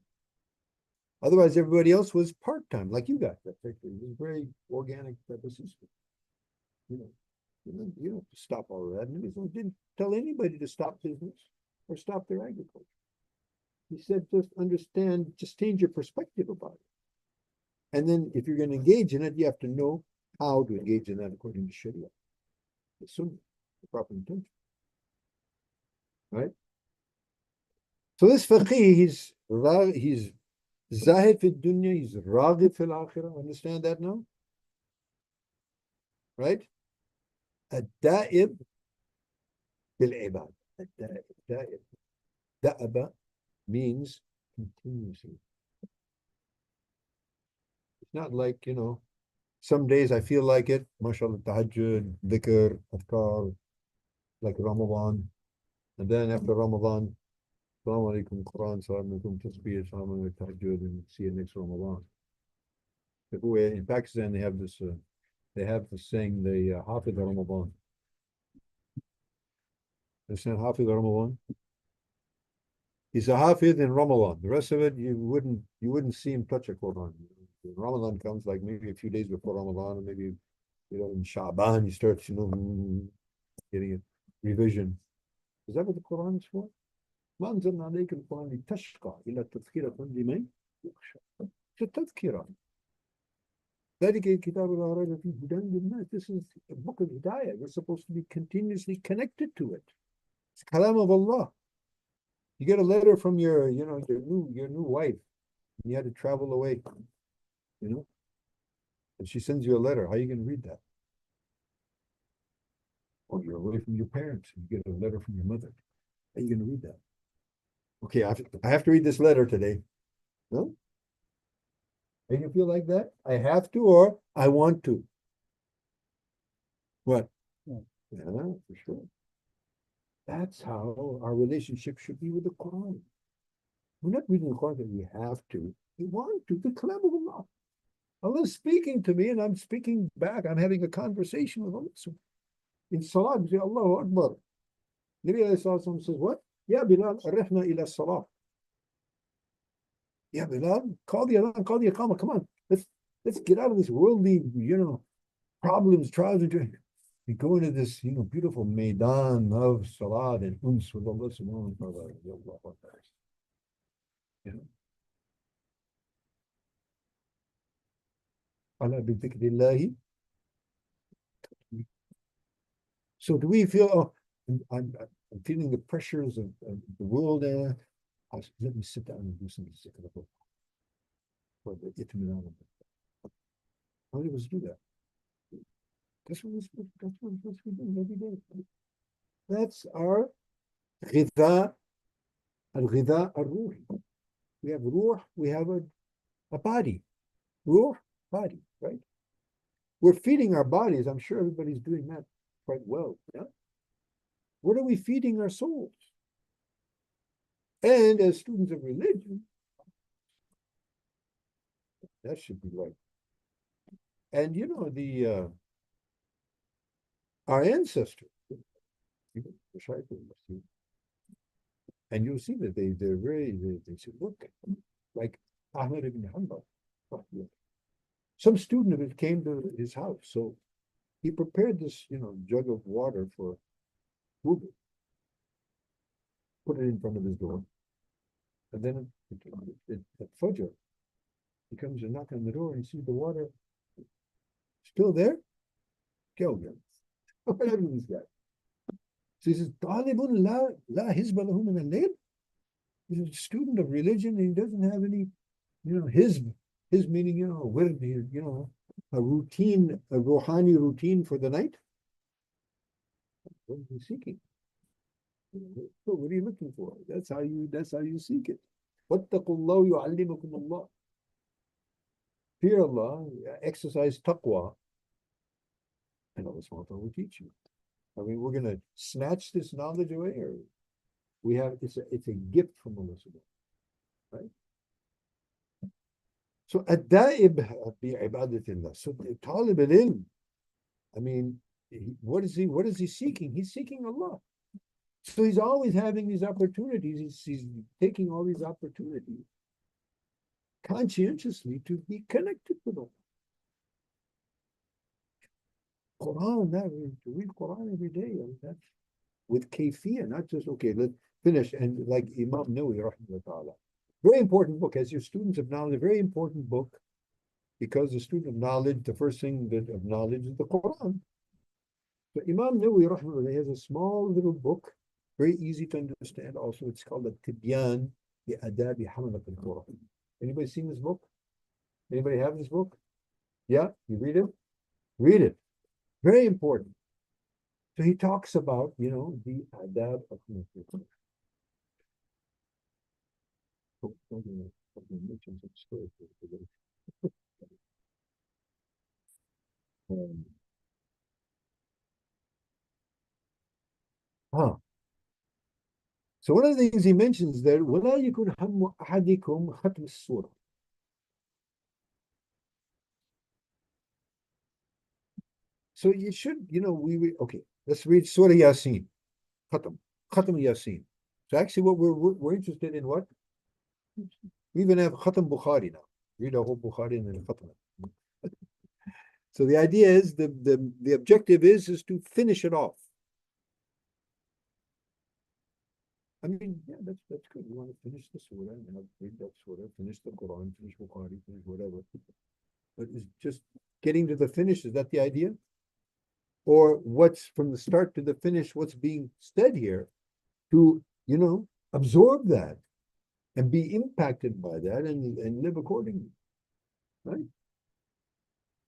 Otherwise, everybody else was part-time, like you got. That it was very organic type of system. You don't have to stop all that. And he didn't tell anybody to stop business or stop their agriculture. He said, just understand, just change your perspective about it. And then if you're going to engage in it, you have to know how to engage in that according to Sharia. The Sunnah, the proper intention. Right? So this faqih, he's zahid fi dunya, he's raghib fil akhirah. Understand that now? Right? Ad-da'ib bil ibad. Ad-da'ib. Da'aba means continuously. It's not like, some days I feel like it, mashallah, tahajjud, dhikr, adkar, like Ramadan. And then after Ramadan, Assalamu alaikum, Quran, Assalamu alaikum, tasbih, Assalamu alaikum, tahajjud, and see you next Ramadan. In Pakistan, they have this saying, the Hafid Ramadan. Understand Hafid Ramadan? He's a Hafid in Ramadan. The rest of it, you wouldn't see him touch a Quran. When Ramadan comes, like maybe a few days before Ramadan, or maybe in Sha'ban, you start getting a revision. Is that what the Quran is for? ما أنزلنا عليك القرآن لتشقى إلا تذكرة لمن يخشى. It's a tazkirah. ذلك الكتاب لا ريب فيه هدى للناس. This is a book of hidayah. We're supposed to be continuously connected to it. It's kalam of Allah. You get a letter from your new wife, and you had to travel away, and she sends you a letter. How are you going to read that? Or you're away from your parents, and you get a letter from your mother. How are you going to read that? Okay, I have to read this letter today. No? Are you going to feel like that? I have to, or I want to. What? Yeah, for sure. That's how our relationship should be with the Quran. We're not reading the Quran that we have to. We want to. The kalam of Allah. Allah is speaking to me, and I'm speaking back. I'm having a conversation with Allah. So in Salah, we say, Allahu Akbar. Nabi Sallallahu says, what? Ya Bilal, arifna ila Salah. Ya Bilal, call the Adhan, call the Iqamah. Come on, let's get out of this worldly, problems, trials, and we go into this, beautiful maidan of Salat and uns with Allah subhanahu wa ta'ala. Ala bi dhikrillahi. So do we feel, I'm feeling the pressures of the world. Let me sit down and do some zikr for the itminan. How do we do that? That's what we're doing every day. That's our ghidha, al-ghidha al-ruhi. We have ruh, we have a body. Ruh, body, right? We're feeding our bodies. I'm sure everybody's doing that quite well. Yeah. What are we feeding our souls? And as students of religion, that should be right. And our ancestors, the Shaykh, and you'll see that they said, look, like Ahmad ibn Hanbal. Some student of it came to his house, so he prepared this, jug of water for wudu, put it in front of his door, and then at Fajr, he comes and knocks on the door and he sees the water still there. Kill him. What happened to this guy? So he says, "Talibun la hizba lahu min al-layl." He's a student of religion and he doesn't have any, his meaning, wird, routine, a Rouhani routine for the night? What are you seeking? What are you looking for? That's how you seek it. وَاتَّقُوا اللَّهُ يُعَلِّمُكُمُ اللَّهُ. Fear Allah, exercise taqwa, and Allah subhanahu wa ta'ala will teach you. I mean, we're gonna snatch this knowledge away, or it's a gift from Allah subhanahu, right? So الدائب بعبادة الله. So طالب العلم, I mean, what is he seeking? He's seeking Allah. So he's always having these opportunities. He's taking all these opportunities conscientiously to be connected with Allah. Quran, to read Quran every day, and that's with kayfiyah, not just, okay, let's finish. And like Imam Nawawi, rahimahullah, very important book. As your students of knowledge, a very important book, because the student of knowledge, the first thing of knowledge is the Quran. So Imam Nawawi, rahimahullah, has a small little book, very easy to understand. Also, it's called the Tibyan bi Adabi Hamalat al-Quran. Anybody seen this book? Anybody have this book? Yeah, you read it? Read it. Very important. So he talks about, the adab of Quran. Huh. So one of the things he mentions there, وَلَا يَكُنْ هَمُّ أَحَدِكُمْ خَتْمِ السُّورَةِ. So you should, okay, let's read Surah Yasin. Khatam Yasin. So actually what we're interested in what? We even have Khatam Bukhari now. Read a whole Bukhari and then Khatam. So the idea is, the objective is to finish it off. I mean, yeah, that's good. You want to finish the surah, read that surah, finish the Quran, finish Bukhari, finish whatever. But it's just getting to the finish. Is that the idea? Or what's from the start to the finish, what's being said here, to, absorb that and be impacted by that and live accordingly, right?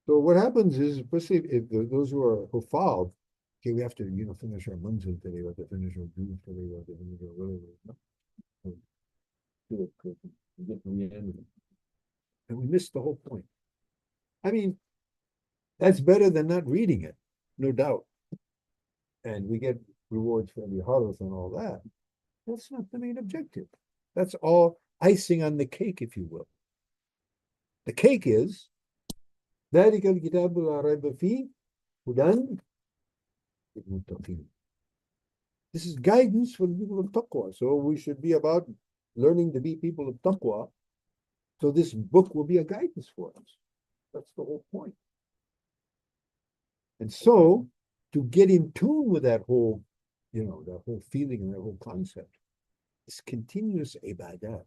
So what happens is, especially if those who followed, okay, we have to, finish our manzil today, we have to finish our dues today, we have to finish our whatever. Do it quickly, get to the end. And we missed the whole point. I mean, that's better than not reading it, no doubt. And we get rewards for the harvest and all that. That's not the main objective. That's all icing on the cake, if you will. The cake is ذلك الكتاب لا ريب فيه هدى للمتقين. This is guidance for the people of taqwa. So we should be about learning to be people of taqwa. So this book will be a guidance for us. That's the whole point. And so to get in tune with that whole, that whole feeling and that whole concept, is continuous ibadat.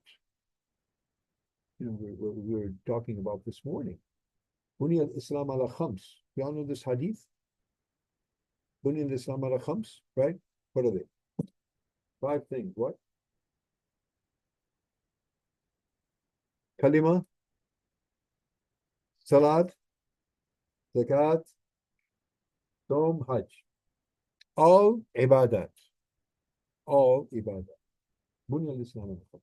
We were talking about this morning. Buni al-Islam ala khams. You all know this hadith? Buni al-Islam ala khams, right? What are they? 5 things. What? Kalima, Salat, Zakat, Som, Hajj. All ibadat. All ibadat. Buni al-Islam ala khams.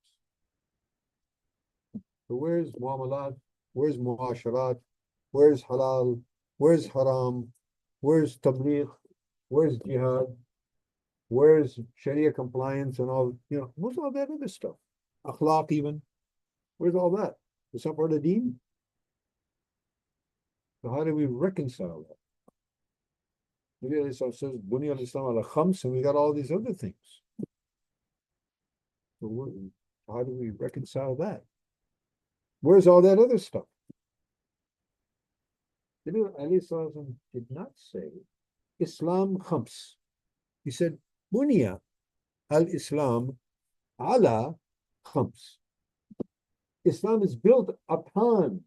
So where's muamalat? Where's muasharat? Where's halal? Where's haram? Where's tabligh? Where's jihad? Where's Sharia compliance and all? Where's all that other stuff? Akhlaq even. Where's all that? Is that part of the deen? So how do we reconcile that? Nabi Alayhi Salatu says, Buni al-Islam ala khams, and we got all these other things. So how do we reconcile that? Where's all that other stuff? Nabi Alayhi Salatu did not say Islam khams. He said, Bunya al-Islam ala khams. Islam is built upon.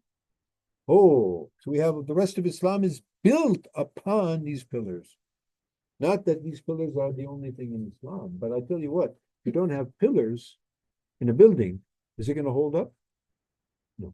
Oh, so we have the rest of Islam is built upon these pillars. Not that these pillars are the only thing in Islam, but I tell you what, if you don't have pillars in a building, is it going to hold up? No.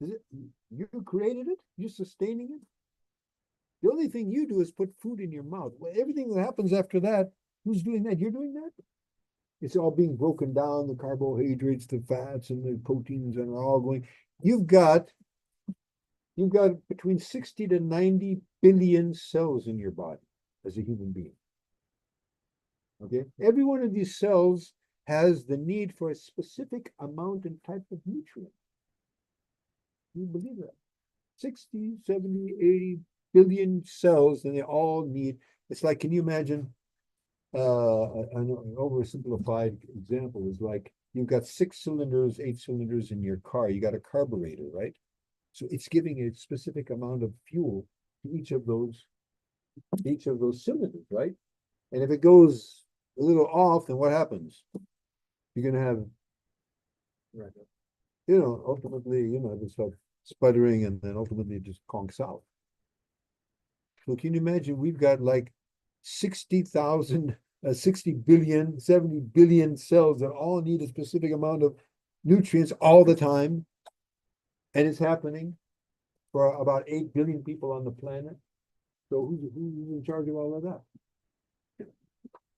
Is it you created it? You're sustaining it? The only thing you do is put food in your mouth. Well, everything that happens after that, who's doing that? You're doing that? It's all being broken down, the carbohydrates, the fats, and the proteins, and are all going. You've got between 60 to 90 billion cells in your body as a human being. Okay? Every one of these cells has the need for a specific amount and type of nutrient. You believe that? 60, 70, 80 billion cells, and they all need, it's like, can you imagine an oversimplified example is like you've got 6 cylinders, 8 cylinders in your car, you got a carburetor, right? So it's giving a specific amount of fuel to each of those cylinders, right? And if it goes a little off, then what happens? You're gonna have, ultimately, this stuff sputtering, and then ultimately it just conks out. So can you imagine we've got like 60,000, 60 billion, 70 billion cells that all need a specific amount of nutrients all the time. And it's happening for about 8 billion people on the planet. So who's in charge of all of that?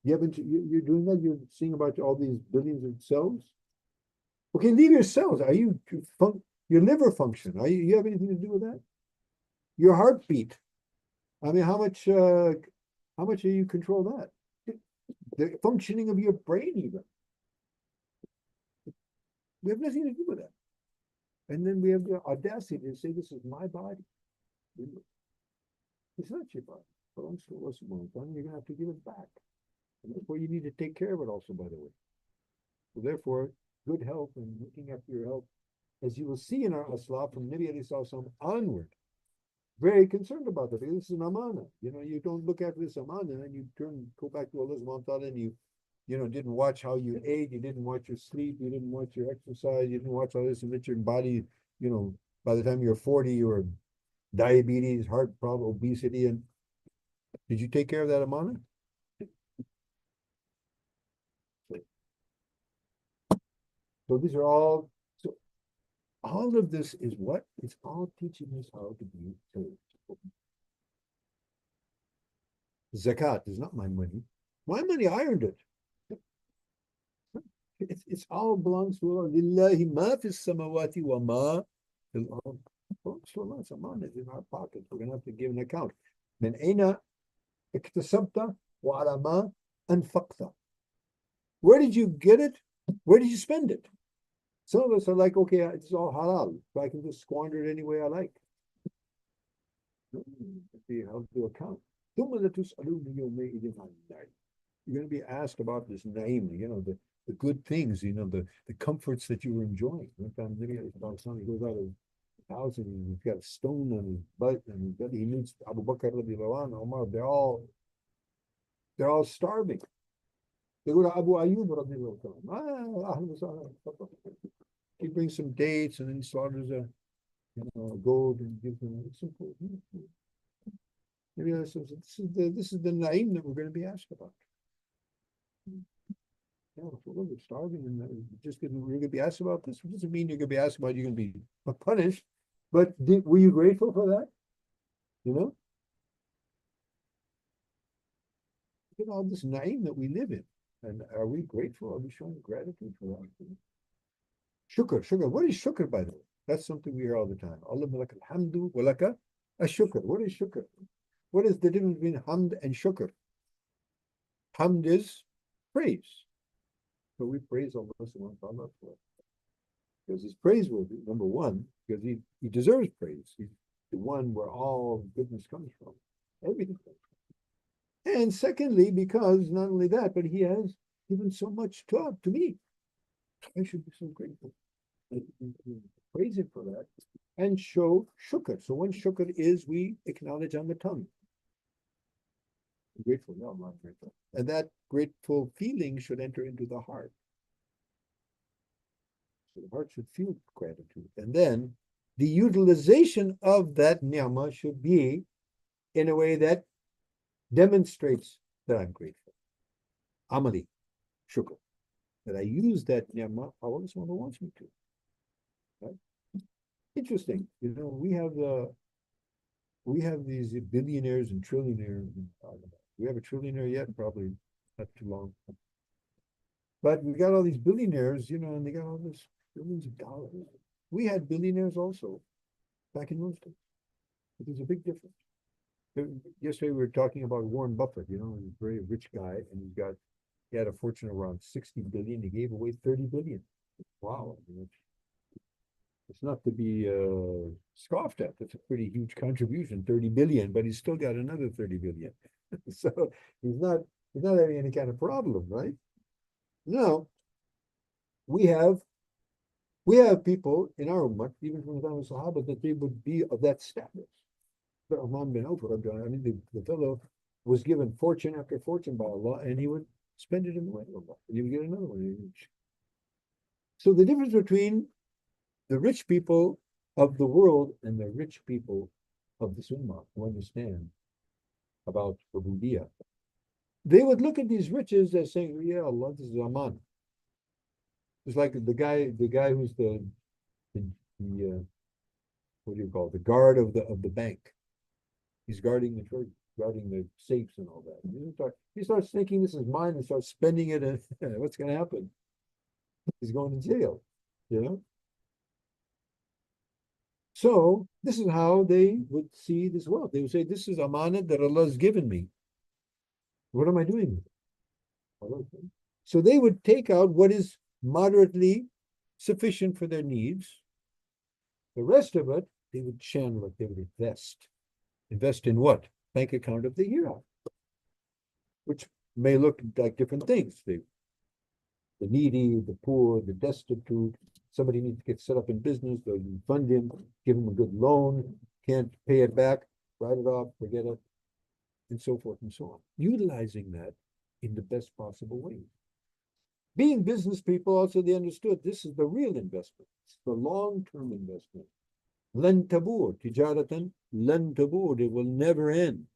You're doing that? You're seeing about all these billions of cells? Okay, leave your cells. Are you your liver function? You have anything to do with that? Your heartbeat. I mean, how much do you control that? The functioning of your brain, even. We have nothing to do with that. And then we have the audacity to say, this is my body. It's not your body. It belongs to us. You're going to have to give it back. And therefore, you need to take care of it also, by the way. So therefore, good health and looking after your health, as you will see in our asla from Nabi alayhi salam onward, very concerned about that, because this is an amana. You don't look after this amana and you go back to Allah subhanahu wa ta'ala, and you didn't watch how you ate, you didn't watch your sleep, you didn't watch your exercise, you didn't watch all this, and that your body, by the time you're 40, you were diabetes, heart problem, obesity, and did you take care of that amana? So these are all, so all of this is what? It's all teaching us how to be charitable. Zakat is not my money. My money, I earned it. It's all belongs to Allah. Lillahi ma fis samawati wa ma fil ard. Belongs to Allah. It's amana in our pocket. We're gonna have to give an account. Min aina iktasabta wa ala ma anfaqta. Where did you get it? Where did you spend it? Some of us are like, okay, it's all halal, so I can just squander it any way I like. Be held to account. You're going to be asked about this naim, the good things, the comforts that you were enjoying. One time, he goes out of his house and he's got a stone on his butt, and he meets Abu Bakr radiallahu anhu, Umar. They're all starving. They go to Abu Ayyub radiallahu anhu. He brings some dates, and then he slaughters a goat and gives them simple. Maybe this is the naim that we're going to be asked about. If we're starving, and just because we're going to be asked about this, it doesn't mean you're going to be asked about, you're going to be punished. But were you grateful for that? Look at all this naim that we live in. And are we grateful? Are we showing gratitude for that? Shukr. What is shukr, by the way? That's something we hear all the time. Allahumma laka alhamdu wa laka ashukr. What is shukr? What is the difference between hamd and shukr? Hamd is praise. So we praise Allah subhanahu wa ta'ala for it. Because he's praiseworthy, number one, because he deserves praise. He's the one where all goodness comes from. Everything comes from. And secondly, because not only that, but he has given so much to me. I should be so grateful. Praise him for that and show shukr. So one shukr is we acknowledge on the tongue. I'm grateful, no, I'm not grateful. And that grateful feeling should enter into the heart. So the heart should feel gratitude. And then the utilization of that ni'mah should be in a way that demonstrates that I'm grateful. Amali, shukr. That I use that ni'mah how Allah wants me to. Right? Interesting. We have these billionaires and trillionaires. We have a trillionaire yet? Probably not too long. But we got all these billionaires, and they got all this billions of dollars. We had billionaires also back in those days. But there's a big difference. Yesterday we were talking about Warren Buffett, he's a very rich guy, and he had a fortune of around 60 billion. He gave away 30 billion. Wow. It's not to be scoffed at. That's a pretty huge contribution, 30 billion, but he's still got another 30 billion. So he's not having any kind of problem, right? Now, we have people in our ummah, even from the time of Sahaba, that they would be of that status. But Uthman bin Auf, I mean, the fellow was given fortune after fortune by Allah, and he would spend it in the way of Allah, and he would get another one. So the difference between the rich people of the world and the rich people of this ummah who understand about Ubudiyah, they would look at these riches as saying, yeah, Allah, this is Aman. It's like the guy who's the what do you call it? The guard of the bank. He's guarding the treasury, guarding the safes and all that. He starts thinking this is mine and starts spending it, and what's going to happen? He's going to jail, So this is how they would see this wealth. They would say, this is amanat that Allah has given me. What am I doing with it? So they would take out what is moderately sufficient for their needs. The rest of it, they would channel it, they would invest. Invest in what? Bank account of the hereafter, which may look like different things. The needy, the poor, the destitute. Somebody needs to get set up in business, they'll fund him, give him a good loan, can't pay it back, write it off, forget it, and so forth and so on. Utilizing that in the best possible way. Being business people, also they understood this is the real investment. It's the long-term investment. Lan tabur, tijaratan, lan tabur, it will never end.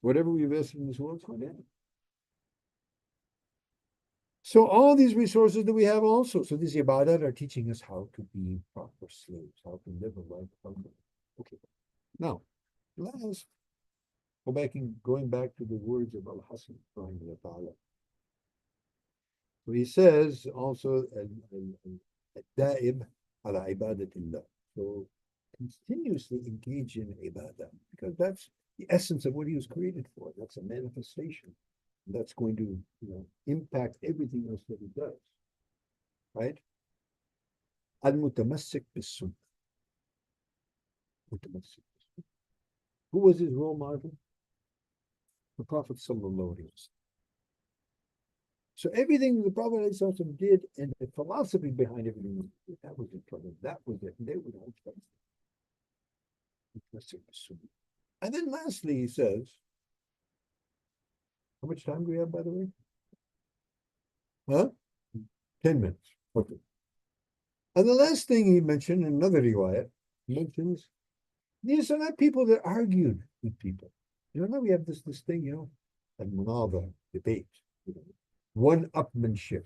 Whatever we invest in this world is going to end. So all these resources that we have also, so these ibadat are teaching us how to be proper slaves, how to live a life. Okay. Now, let's going back to the words of Al-Hashim. So he says also, Daib ala ibadatillah. So continuously engage in ibadah, because that's the essence of what he was created for. That's a manifestation. That's going to, impact everything else that he does. Right? Al-mutamassik bis-sunnah. Who was his role model? The Prophet sallallahu alaihi wasallam. So everything the Prophet ﷺ did and the philosophy behind everything, that was in trouble. That was it. And they were all trouble. And then lastly, he says, how much time do we have, by the way? Huh? 10 minutes. Okay. And the last thing he mentioned in another riwayat, he mentions, these are not people that argued with people. Now we have this thing, and munadha, debate, one-upmanship.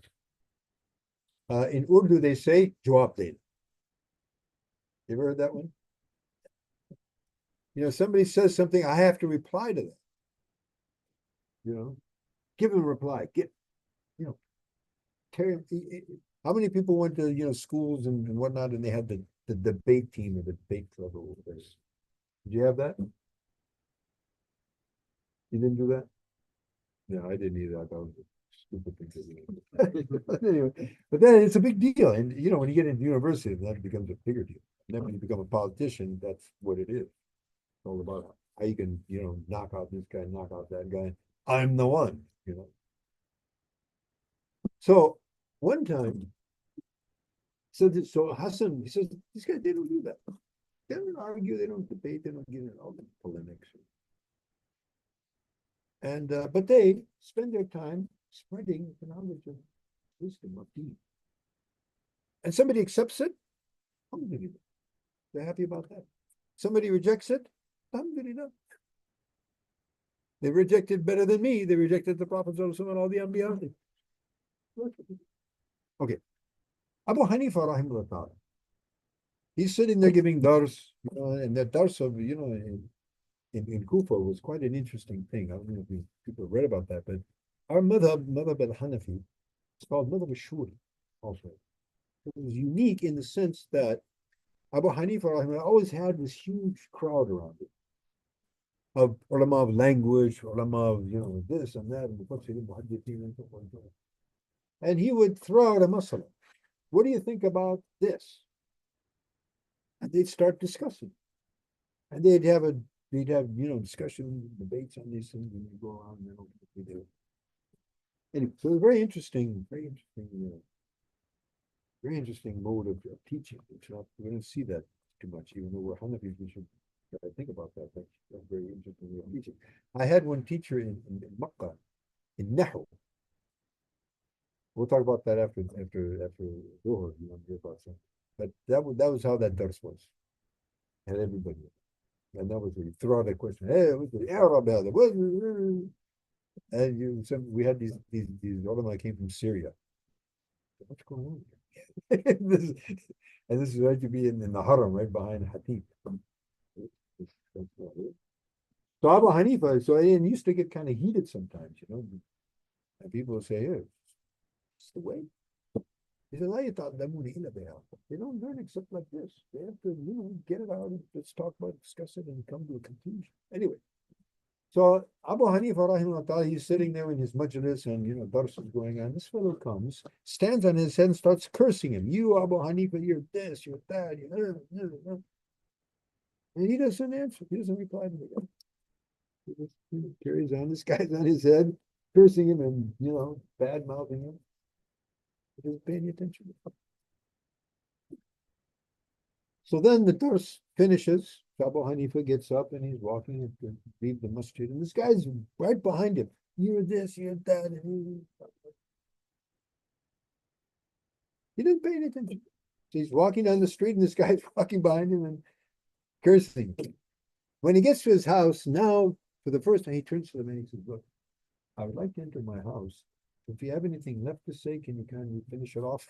In Urdu, they say, jawab dena. You ever heard that one? Somebody says something, I have to reply to that. Give them a reply. How many people went to, schools and whatnot, and they had the debate team or the debate club or whatever? Did you have that? You didn't do that? No, I didn't either. I thought it was a stupid thing to do. Anyway, but then it's a big deal. And, when you get into university, that becomes a bigger deal. And then when you become a politician, that's what it is. It's all about how you can, knock out this guy, knock out that guy. I'm the one, So one time, so Hassan, he says, these guys, they don't do that. They don't argue, they don't debate, they don't get in all the polemics. And but they spend their time spreading the knowledge of wisdom of Deen. And somebody accepts it, alhamdulillah. They're happy about that. Somebody rejects it, alhamdulillah. They rejected better than me. They rejected the Prophet and all the Anbiya. Okay. Abu Hanifa rahimahullah ta'ala. He's sitting there giving dars, and that dars of, in Kufa was quite an interesting thing. I don't know if people read about that, but our madhab al-Hanafi, it's called madhab al-Shuri also. It was unique in the sense that Abu Hanifa always had this huge crowd around it of ulama of language, ulama of, this and that, and so forth. And he would throw out a masala. What do you think about this? And they'd start discussing. And they'd have, discussion, debates on these things, and you go around and then we do. Anyway, so it was very interesting mode of teaching. We don't see that too much, even though we're Hanafis, we should think about that. That's very interesting way of teaching. I had one teacher in Makkah, in Nahu. We'll talk about that after Dhuhr, you want to hear about something. But that was how that dars was. And everybody. And that was where you throw out a question. Hey, what's the Arab? And we had these ulama came from Syria. What's going on here? this is right to be in the Haram, right behind Hatib. So Abu Hanifa, so it used to get kind of heated sometimes, and people would say, hey, it's the way. He said, they don't learn except like this. They have to, get it out and let's talk about it, discuss it, and come to a conclusion. Anyway, so Abu Hanifa, rahimahullah, he's sitting there in his majlis and, dars is going on. This fellow comes, stands on his head and starts cursing him. You, Abu Hanifa, you're this, you're that. And he doesn't answer. He doesn't reply to the guy. He just carries on. This guy's on his head, cursing him and, bad mouthing him. He doesn't pay any attention. So then the dars finishes. Abu Hanifa gets up and he's walking to leave the masjid. And this guy's right behind him. You're this, you're that. And he didn't pay any attention. So he's walking down the street and this guy's walking behind him and cursing. When he gets to his house, now, for the first time, he turns to the man and he says, look, I would like to enter my house. If you have anything left to say, can you kind of finish it off?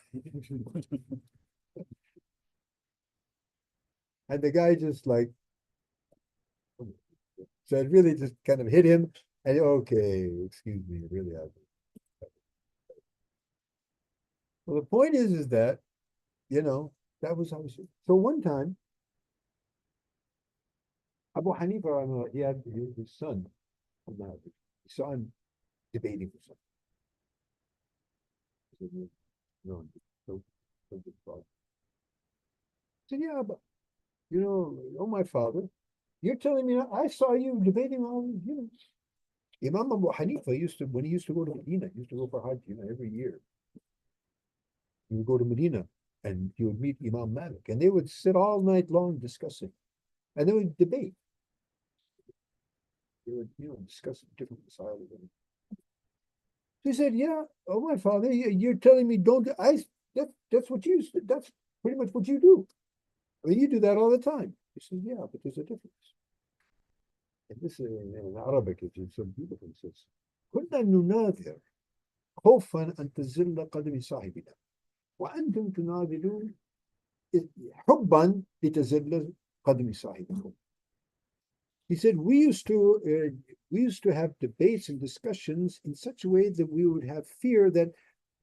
And the guy just like, so it really just kind of hit him. And okay, excuse me, really. Well, the point is that, that was how. So one time, Abu Hanifa, he had his son. He saw him debating with something. No, so said, yeah, but oh my father, you're telling me I saw you debating all these, Imam Abu Hanifa used to, when he used to go to Medina, he used to go for Hajj, every year. He would go to Medina and he would meet Imam Malik and they would sit all night long discussing and they would debate. They would discuss different styles. He said, yeah, oh my father, you're telling me that's what that's pretty much what you do. I mean, you do that all the time. He said, yeah, but there's a difference. And this is in Arabic, it's so beautiful. It says, كنا نناظر خوفا أن تزل قدم صاحبنا وأنتم تناظرون حبا لتزل قدم صاحبكم. He said, we used to have debates and discussions in such a way that we would have fear that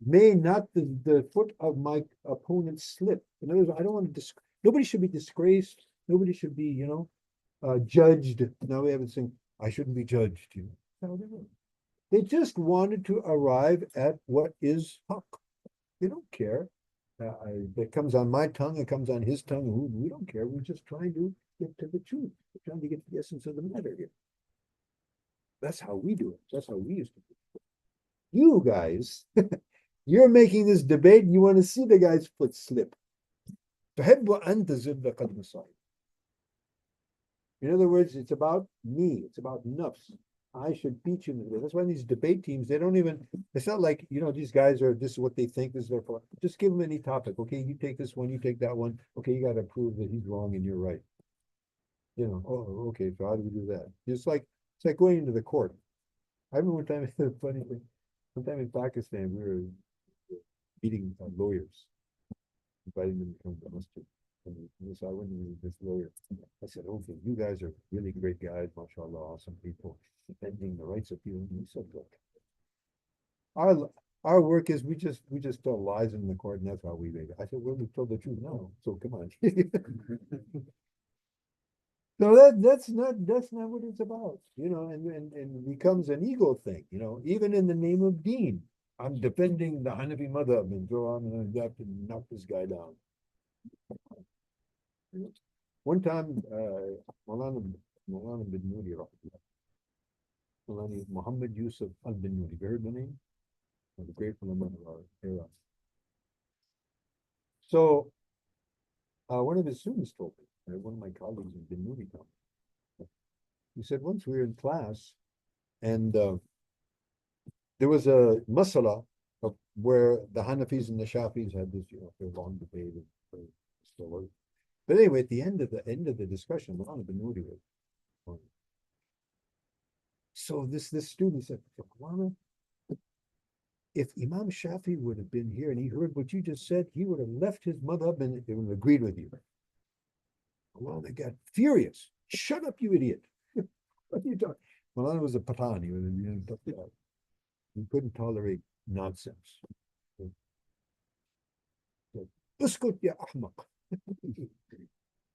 may not the foot of my opponent slip. In other words, I don't want to nobody should be disgraced. Nobody should be, judged. Now we haven't seen, I shouldn't be judged. No, they just wanted to arrive at what is haq. They don't care. It comes on my tongue, it comes on his tongue. We don't care. We're just trying to get to the truth. We're trying to get to the essence of the matter here. That's how we do it. That's how we used to do it. You guys, you're making this debate and you want to see the guy's foot slip. In other words, it's about me. It's about nafs. I should beat you. That's why these debate teams, they don't even, it's not like, these guys are, this is what they think, this is their fault. Just give them any topic. Okay, you take this one, you take that one. Okay, you got to prove that he's wrong and you're right. Oh, okay, so how do we do that? It's like going into the court. I remember one time, funny thing, one time in Pakistan, we were meeting lawyers, inviting them to come to masjid. And this, I went to this lawyer. I said, okay, you guys are really great guys, mashallah, awesome people, defending the rights of people. And he said, look, our our work is we just tell lies in the court, and that's how we make it. I said, well, we told the truth now, so come on. So that's not what it's about, and it becomes an ego thing, even in the name of Deen. I'm defending the Hanafi madhab, and so I'm gonna have to knock this guy down. One time, Maulana bin Nuri, Maulana Muhammad Yusuf al bin Nuri, you heard the name? The great ulama of our era. So, one of his students told me, one of my colleagues in bin Nuri told me. He said once we were in class, and there was a masala of where the Hanafis and the Shafis had this, their long debate. But anyway, at the end of the discussion, Maulana bin Nuri was. So this student said, Maulana, if Imam Shafi would have been here and he heard what you just said, he would have left his madhab and agreed with you. Maulana got furious. Shut up, you idiot. What are you talking? Maulana was a Pathan. He couldn't tolerate nonsense. Uskut ya ahmaq.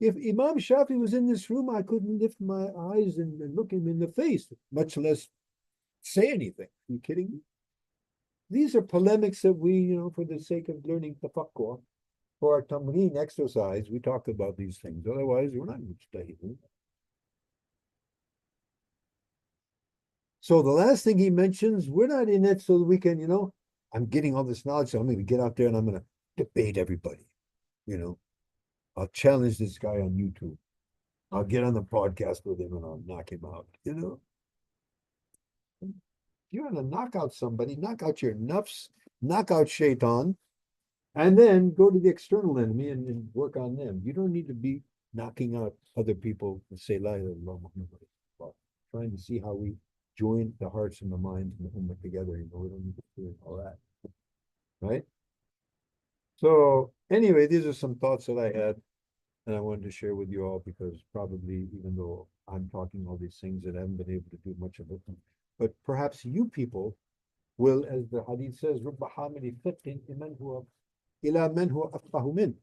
If Imam Shafi was in this room, I couldn't lift my eyes and look him in the face, much less say anything. Are you kidding me? These are polemics that we, for the sake of learning tafakkur, for our tamreen exercise, we talk about these things. Otherwise, we're not mujtahidin. So the last thing he mentions, we're not in it so that we can, I'm getting all this knowledge, so I'm going to get out there and I'm going to debate everybody. I'll challenge this guy on YouTube. I'll get on the podcast with him and I'll knock him out. If you want to knock out somebody, knock out your nafs, knock out shaitan, and then go to the external enemy and work on them. You don't need to be knocking out other people and say la ilaha illallah, trying to see how we join the hearts and the minds and the ummah together. We don't need to do all that. Right? So anyway, these are some thoughts that I had, and I wanted to share with you all, because probably, even though I'm talking all these things, that I haven't been able to do much of it, but perhaps you people will, as the hadith says, رُبَّ حَامِلِ فِقْهٍ إِلَى مَنْ هُوَ أَفْقَهُ مِنْهُ.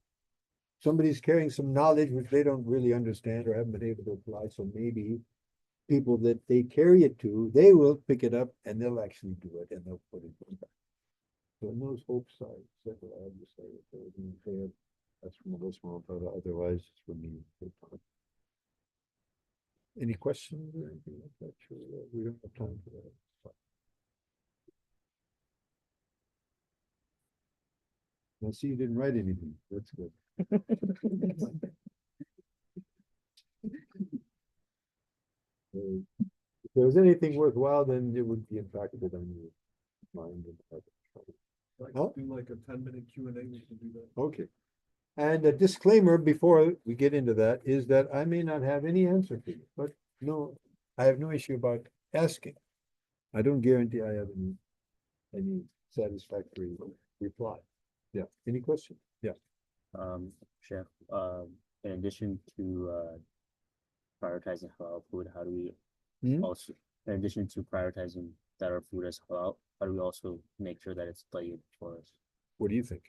Somebody's carrying some knowledge which they don't really understand or haven't been able to apply, so maybe people that they carry it to, they will pick it up and they'll actually do it and they'll put it back. So in those hopes, I said what I had to say. If there was any fair, that's from Allah subhanahu wa ta'ala. Otherwise, it's from me. Any questions or anything like that? Sure, we don't have time for that. I see you didn't write anything. That's good. If there was anything worthwhile, then it would be impacted on your mind and heart. Do like a 10-minute Q&A, we can do that. Okay. And a disclaimer before we get into that is that I may not have any answer for you, but no, I have no issue about asking. I don't guarantee I have any satisfactory reply. Yeah. Any question? Yeah. Shaykh, in addition to prioritizing halal food, how do we also, in addition to prioritizing that our food is halal, how do we also make sure that it's tayyib for us? What do you think?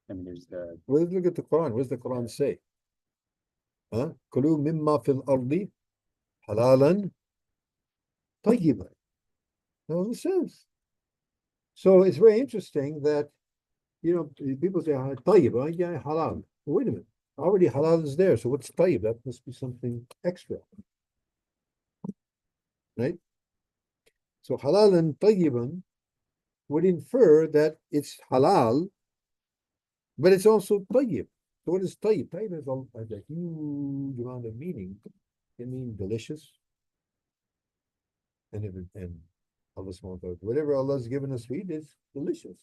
There's the. Well, let's look at the Quran. What does the Quran say? Huh? Kulu mimma fil ardi halalan tayyiban. That's what it says. So it's very interesting that, people say tayyib, yeah, halal. Well, wait a minute. Already halal is there. So what's tayyib? That must be something extra. Right? So halal and tayyiban would infer that it's halal, but it's also tayyib. So what is tayyib? Tayyib has a huge amount of meaning. It means delicious. And Allah subhanahu wa ta'ala, whatever Allah's given us to eat is delicious.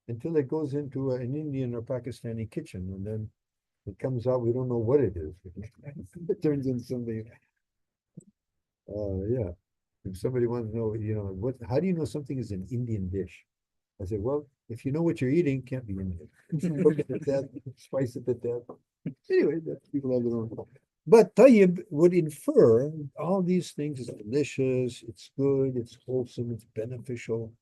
Until it goes into an Indian or Pakistani kitchen, and then it comes out, we don't know what it is. It turns into something. Yeah. If somebody wants to know, how do you know something is an Indian dish? I said, well, if you know what you're eating, can't be in here. Cook it to death, spice it to death. Anyway, that people have their own. But tayyib would infer all these things is delicious, it's good, it's wholesome, it's beneficial.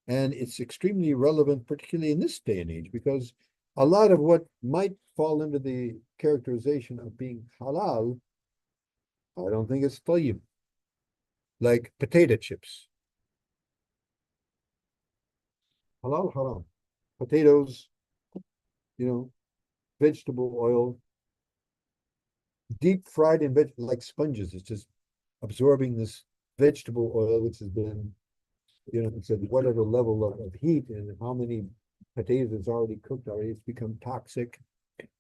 And it's extremely relevant, particularly in this day and age, because a lot of what might fall into the characterization of being halal, I don't think it's tayyib. Like potato chips. Halal, haram. Potatoes, vegetable oil, deep fried in like sponges. It's just absorbing this vegetable oil, which has been, it's at whatever level of heat and how many potatoes it's already cooked already. It's become toxic.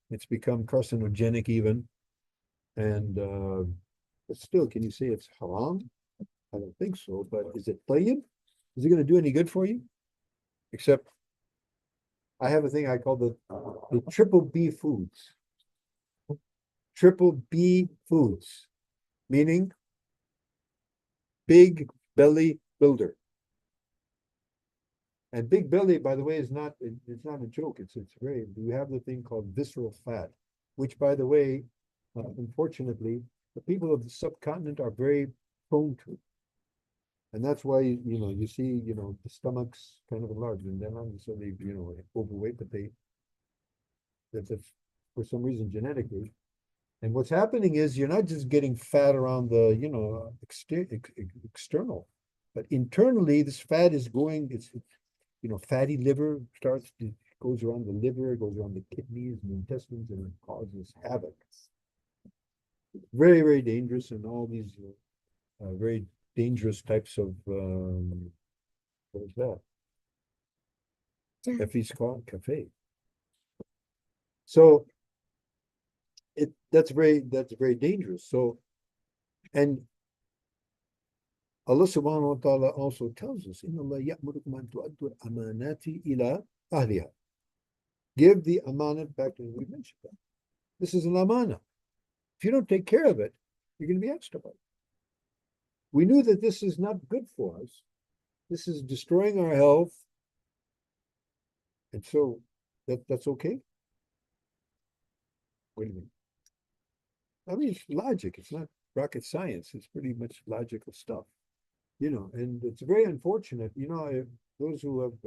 It's become carcinogenic even. And but still, can you say it's haram? I don't think so. But is it tayyib? Is it going to do any good for you? Except I have a thing I call the triple B foods. Triple B foods, meaning big belly builder. And big belly, by the way, it's not a joke. It's very, we have the thing called visceral fat, which, by the way, unfortunately, the people of the subcontinent are very prone to. And that's why, you see, the stomachs kind of enlarged, and they're not necessarily, overweight, but that's for some reason genetically. And what's happening is you're not just getting fat around the, external, but internally this fat is going, it's fatty liver goes around the liver, goes around the kidneys and intestines, and it causes havoc. Very, very dangerous, and all these very dangerous types of what is that? Effie's called cafe. So that's very dangerous. So, and Allah subhanahu wa ta'ala also tells us, Inna Allah ya'murukum an tu'addu amanati ila ahliha. Give the amanat back to, we mentioned that. This is an amana. If you don't take care of it, you're going to be asked about it. We knew that this is not good for us. This is destroying our health. And so that's okay. What do you mean? I mean, it's logic. It's not rocket science. It's pretty much logical stuff. And it's very unfortunate, those who have,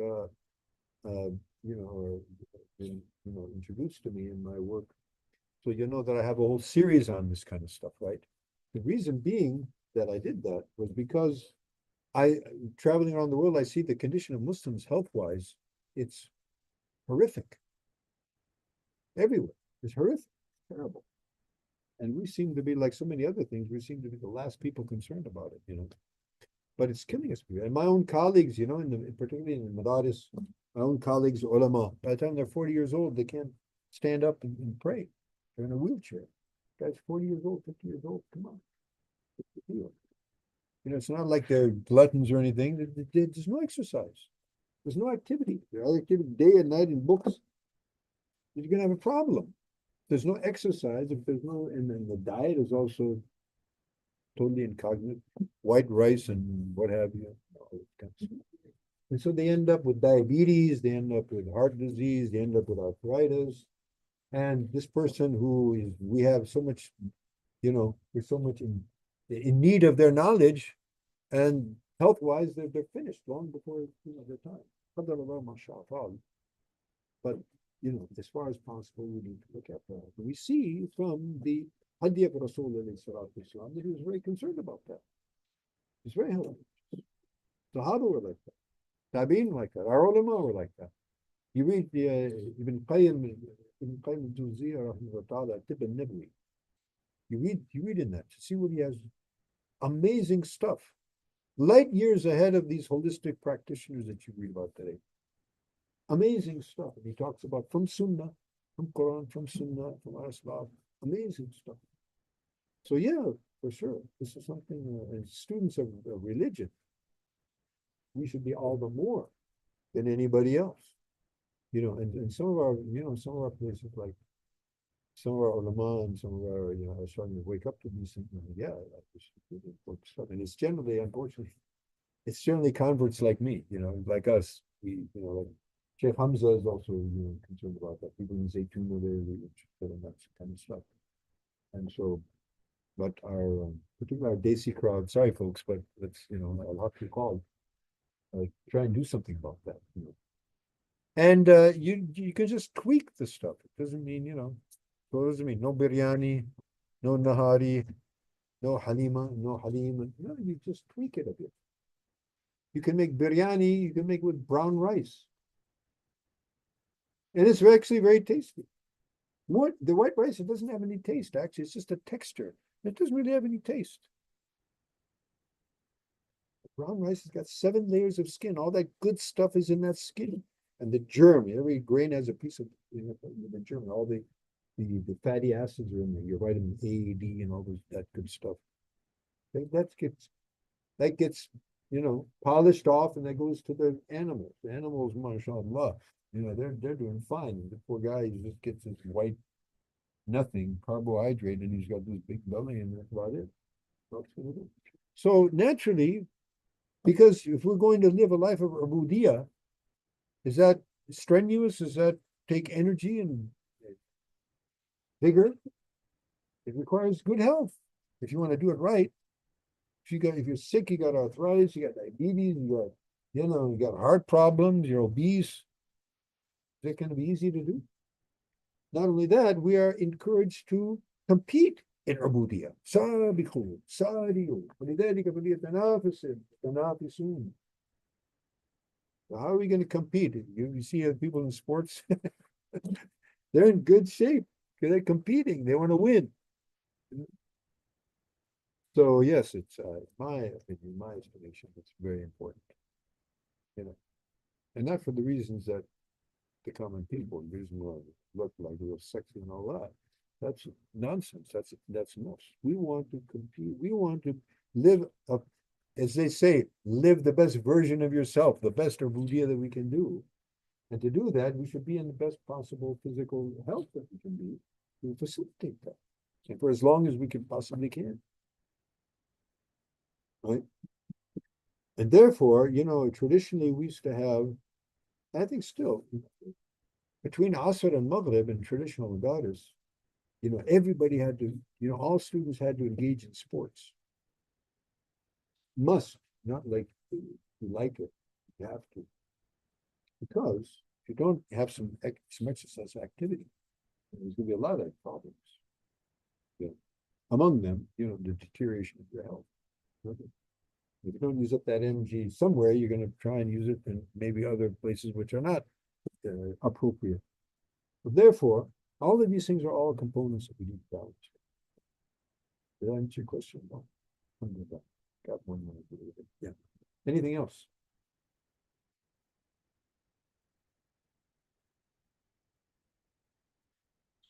been, introduced to me in my work. So that I have a whole series on this kind of stuff, right? The reason being that I did that was because traveling around the world, I see the condition of Muslims health-wise, it's horrific. Everywhere. It's horrific, terrible. And we seem to be, like so many other things, we seem to be the last people concerned about it, But it's killing us. And my own colleagues, particularly in the Madaris, my own colleagues, ulama, by the time they're 40 years old, they can't stand up and pray. They're in a wheelchair. Guy's 40 years old, 50 years old. Come on. It's not like they're gluttons or anything. There's no exercise. There's no activity. There's activity day and night in books. You're going to have a problem. There's no exercise. If there's no, and then the diet is also totally incognate. White rice and what have you. And so they end up with diabetes. They end up with heart disease. They end up with arthritis. And this person we have so much, we're so much in need of their knowledge, and health-wise, they're finished long before their time. But as far as possible, we need to look at that. We see from the Hadi of Rasulullah that he was very concerned about that. He's very helpful. Sahaba were like that. Tabi'in like that. Our ulama were like that. You read Ibn Qayyim al-Jawziyya rahimahullah, Tib al-Nabawi. You read in that to see what he has. Amazing stuff. Light years ahead of these holistic practitioners that you read about today. Amazing stuff. And he talks about from Sunnah, from Quran, from Sunnah, from Asbab. Amazing stuff. So yeah, for sure. This is something, as students of religion, we should be all the more than anybody else. And some of our places, like some of our ulama and some of our, are starting to wake up to these things. Yeah, stuff. And it's generally, unfortunately, it's generally converts like me, like us. like Sheikh Hamza is also, concerned about that. People in Zaytuna, they're really interested in that kind of stuff. And so, but our, particularly our Desi crowd, sorry folks, but it's, I'll have to call, try and do something about that. And you can just tweak the stuff. It doesn't mean, so it doesn't mean no biryani, no nahari, no halima, no halim. No, you just tweak it a bit. You can make biryani, you can make it with brown rice. And it's actually very tasty. The white rice, it doesn't have any taste, actually. It's just a texture. It doesn't really have any taste. Brown rice has got 7 layers of skin. All that good stuff is in that skin. And the germ, every grain has a piece of the germ. All the fatty acids are in there. Your vitamin A, D, and all that good stuff. That gets polished off, and that goes to the animals. The animals, mashallah, they're doing fine. The poor guy, he just gets this white nothing carbohydrate, and he's got this big belly, and that's about it. So naturally, because if we're going to live a life of ubudiyah, is that strenuous? Does that take energy and vigor? It requires good health if you want to do it right. If you're sick, you got arthritis, you got diabetes, you got heart problems, you're obese. Is that going to be easy to do? Not only that, we are encouraged to compete in ubudiyah. Sabiqu, sari'u, walidhalika falyatanafisun. So how are we going to compete? You see people in sports, they're in good shape because they're competing. They want to win. So yes, it's my opinion, my estimation, it's very important. And not for the reasons that the common people, the reason why they look like real sexy and all that. That's nonsense. That's nuts. We want to compete. We want to live up, as they say, live the best version of yourself, the best ubudiyah that we can do. And to do that, we should be in the best possible physical health that we can be to facilitate that. And for as long as we can possibly can. Right? And therefore, traditionally we used to have, I think still, between Asr and Maghrib and traditional ibadas, everybody had to, all students had to engage in sports. Must, not like you like it, you have to. Because if you don't have some exercise activity, there's going to be a lot of problems. Among them, the deterioration of your health. Okay. If you don't use up that energy somewhere, you're going to try and use it in maybe other places which are not appropriate. But therefore, all of these things are all components that we need to balance. Did I answer your question? No. Got one more. Yeah. Anything else?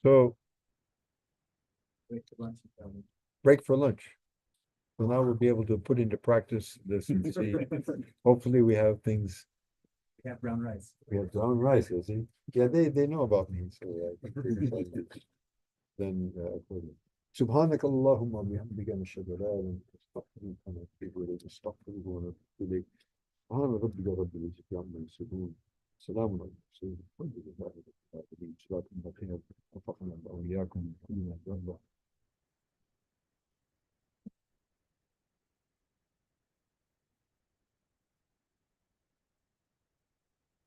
So break for lunch. So now we'll be able to put into practice this and see. Hopefully we have things. We have brown rice. We have brown rice, you see. Yeah, they know about me, so then accordingly. سبحانك اللهم وبحمدك نشهد أن لا إله إلا أنت نستغفرك ونتوب إليك سبحان ربك رب العزة عما يصفون سلام على المرسلين والحمد لله رب العالمين صلاة الله وفقنا وإياكم كل ما يرضى.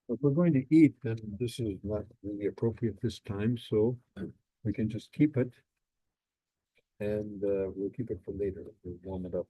If we're going to eat, then this is not really appropriate this time, so we can just keep it. And we'll keep it for later. We'll warm it up.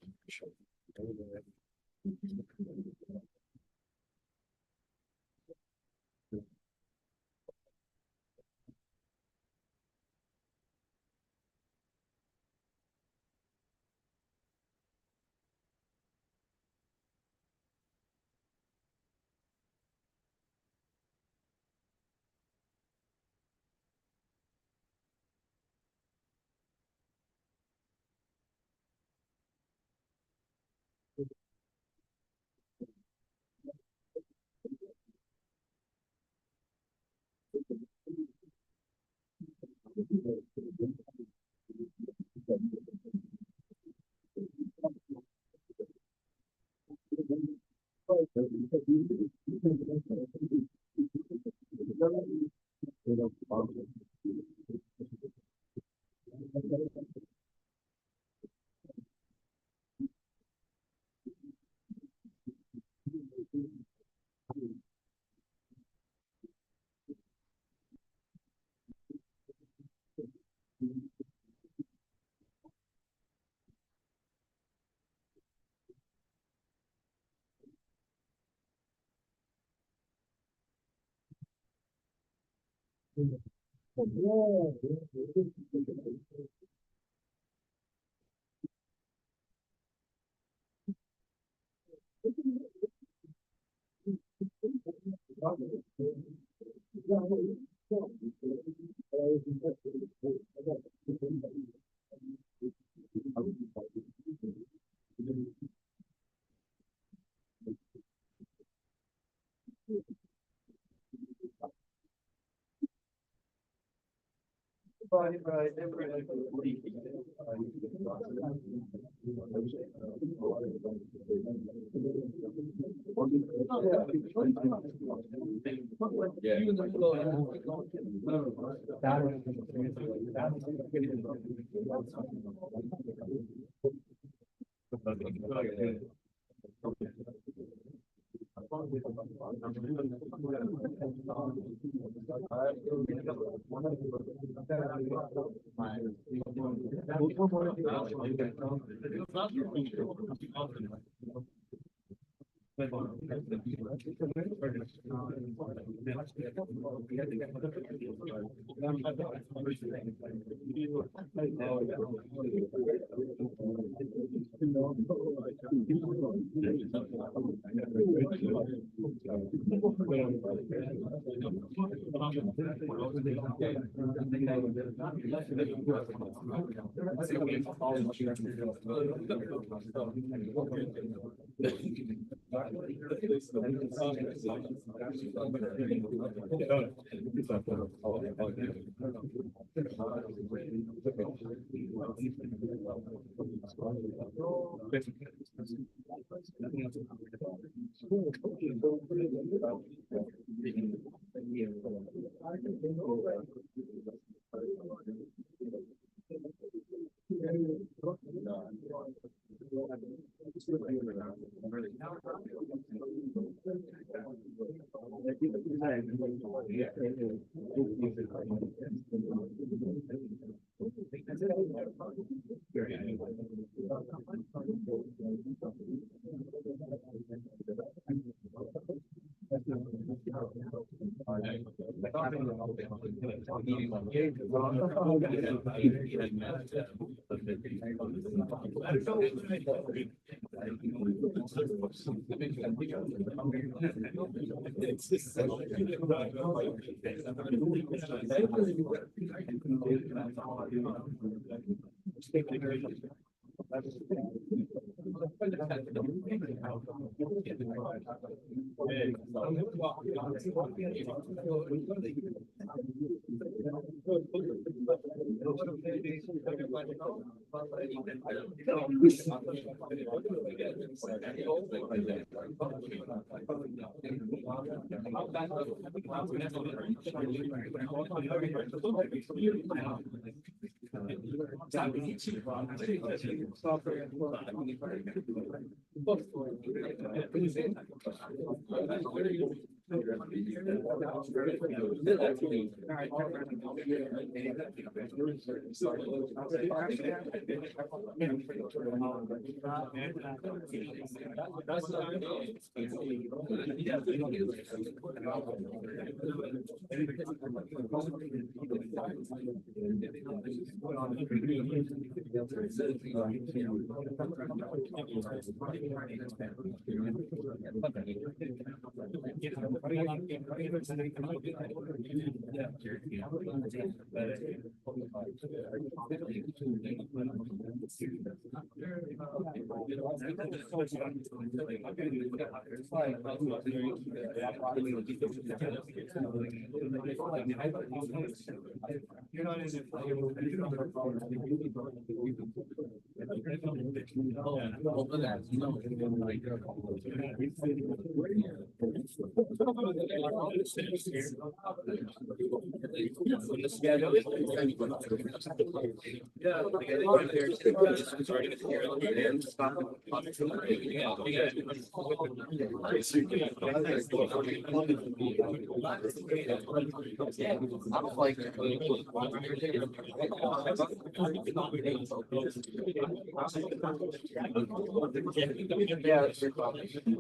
Yeah,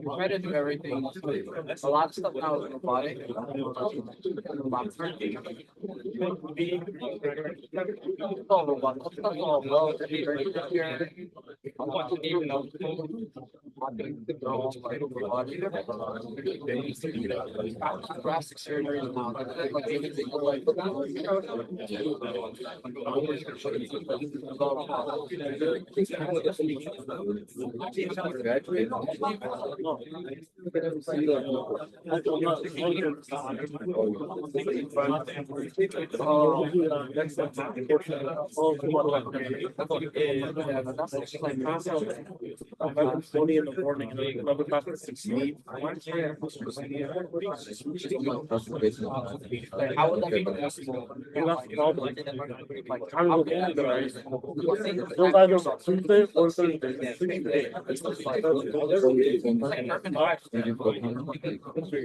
try to do everything. A lot of stuff now is robotic. All robotic. Stuff all relatively very here. Plastic surgery now. Like anything Only in the morning and then another class at 16. how would that be possible? That's the problem. Like, I'm looking at it, right? It was either Tuesday or Thursday.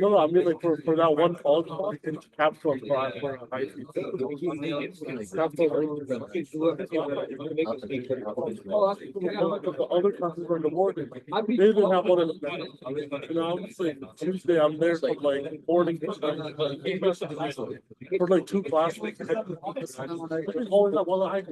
No, I mean like for that one fall class, it's capsule for high school. The other classes were in the morning. They didn't have one in the morning. You know, I'm just like Tuesday, I'm there from like morning to for like 2 classes. Always that one I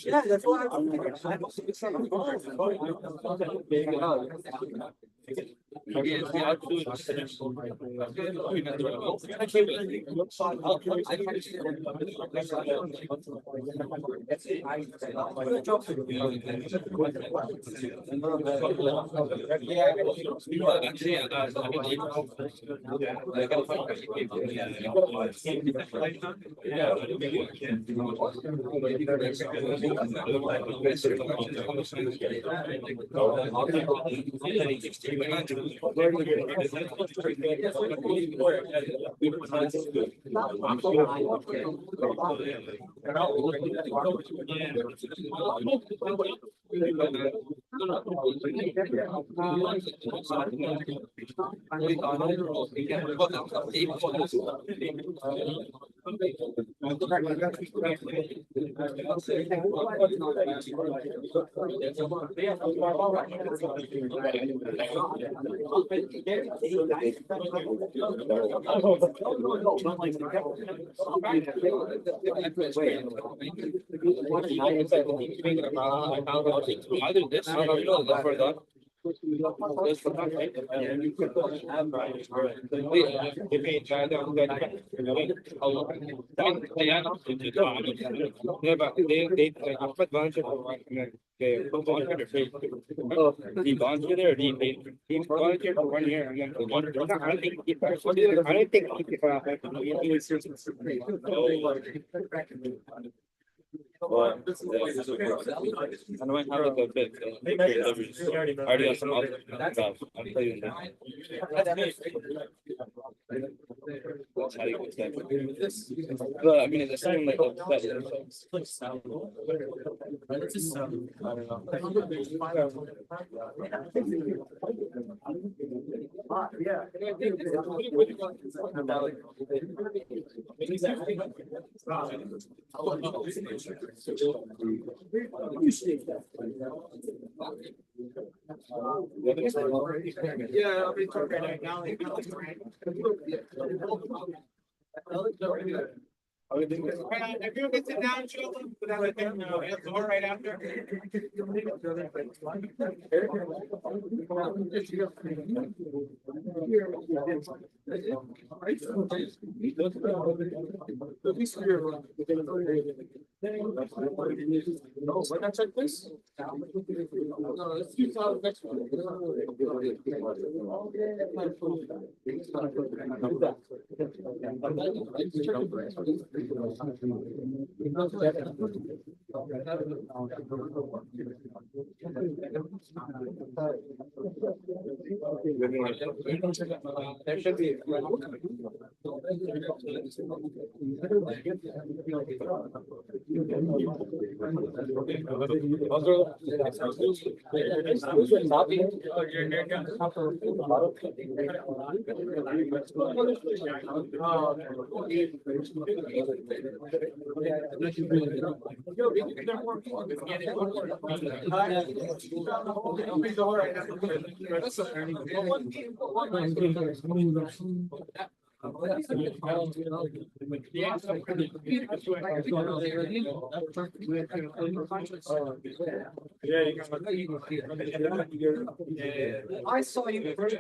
Yeah, that's what I'm either this or He volunteer there or he volunteered for 1 year and then for 1 year. I don't think well, I might have like a bit. I already got some other stuff. I'm playing that. But I mean, it's the same like Yeah, I'll be talking right now. If you can sit down, chill, put out the thing, the door right after. No, why not check this? No, let's do some next one. There should be. I saw you first.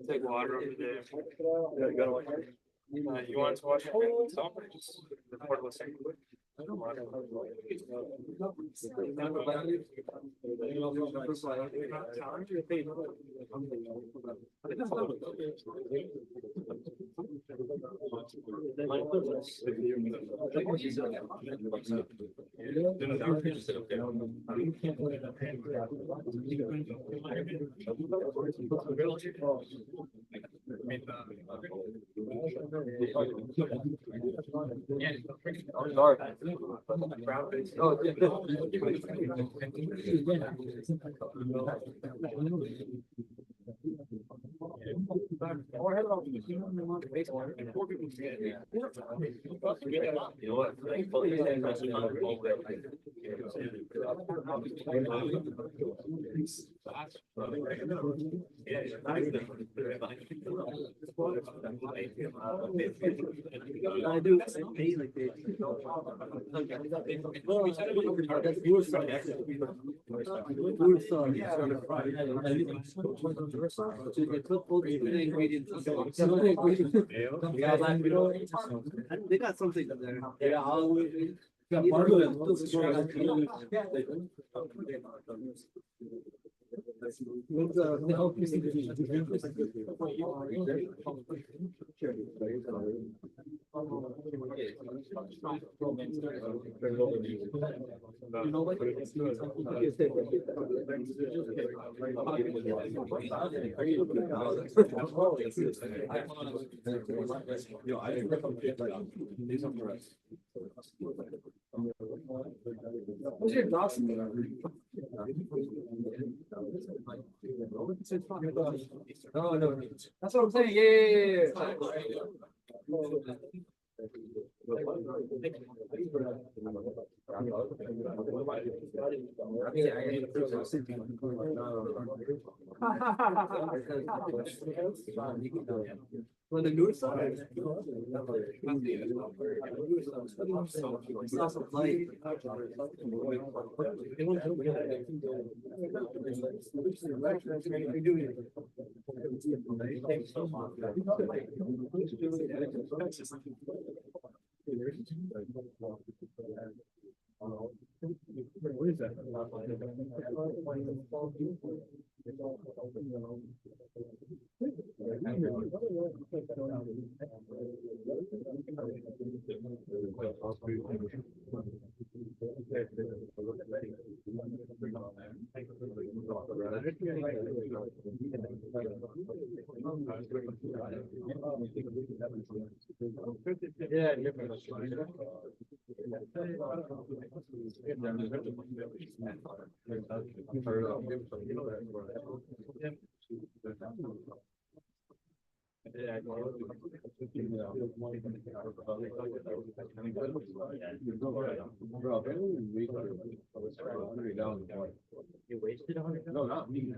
Take water over there. You want to watch it? Just record listening. I do the same thing like this. They got something there. Yeah, always. What's your thoughts on that? No, no, that's what I'm saying. Yeah. On the newer side. What is that? Yeah. You wasted on it? No, not me.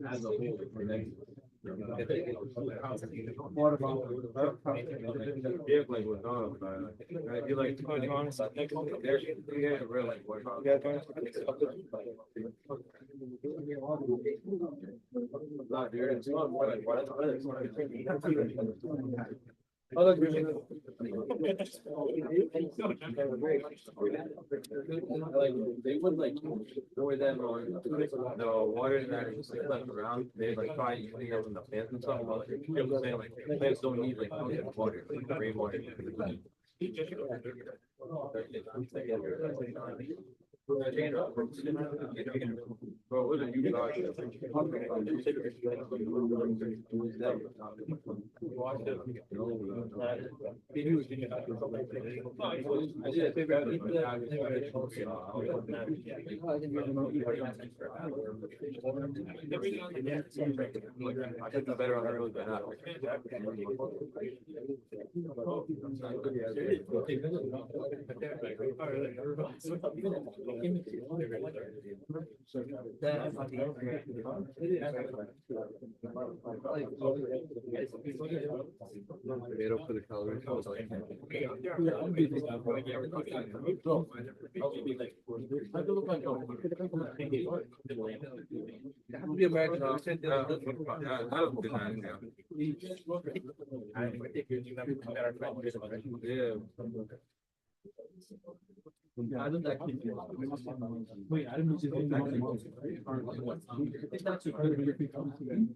As a whole, for next. What about? Yeah, like, I feel like, to be honest, yeah, really. Not here, it's not more like, what? Other like they would like more than the water that is like left around, they like try using it in the plants and stuff. Well, it was saying like plants don't need like water, like rainwater. Bro, what are you guys? I think the better on the road than not. Tomato for the calories. Be Wait, I didn't know. It's not too hard if it comes to me.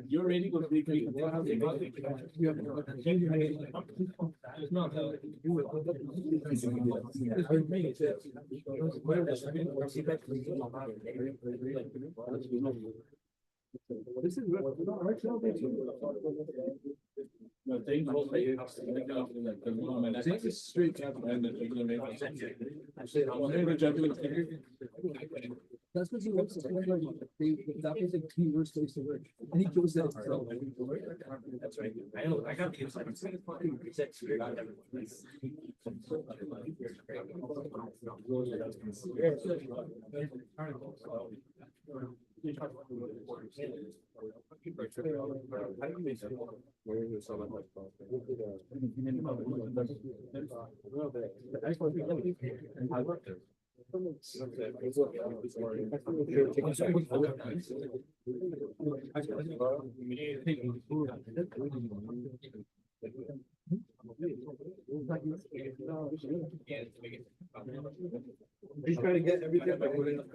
You're ready to take me. This is. No, they will say you have to make up like the law, and that's a straight up and then they're gonna make a section. I say, I'm never jumping. That's what he wants to say, like, that was a key worst place to work, and he goes there. That's right. I know, I got the inside. I worked there. He's trying to get everything by putting up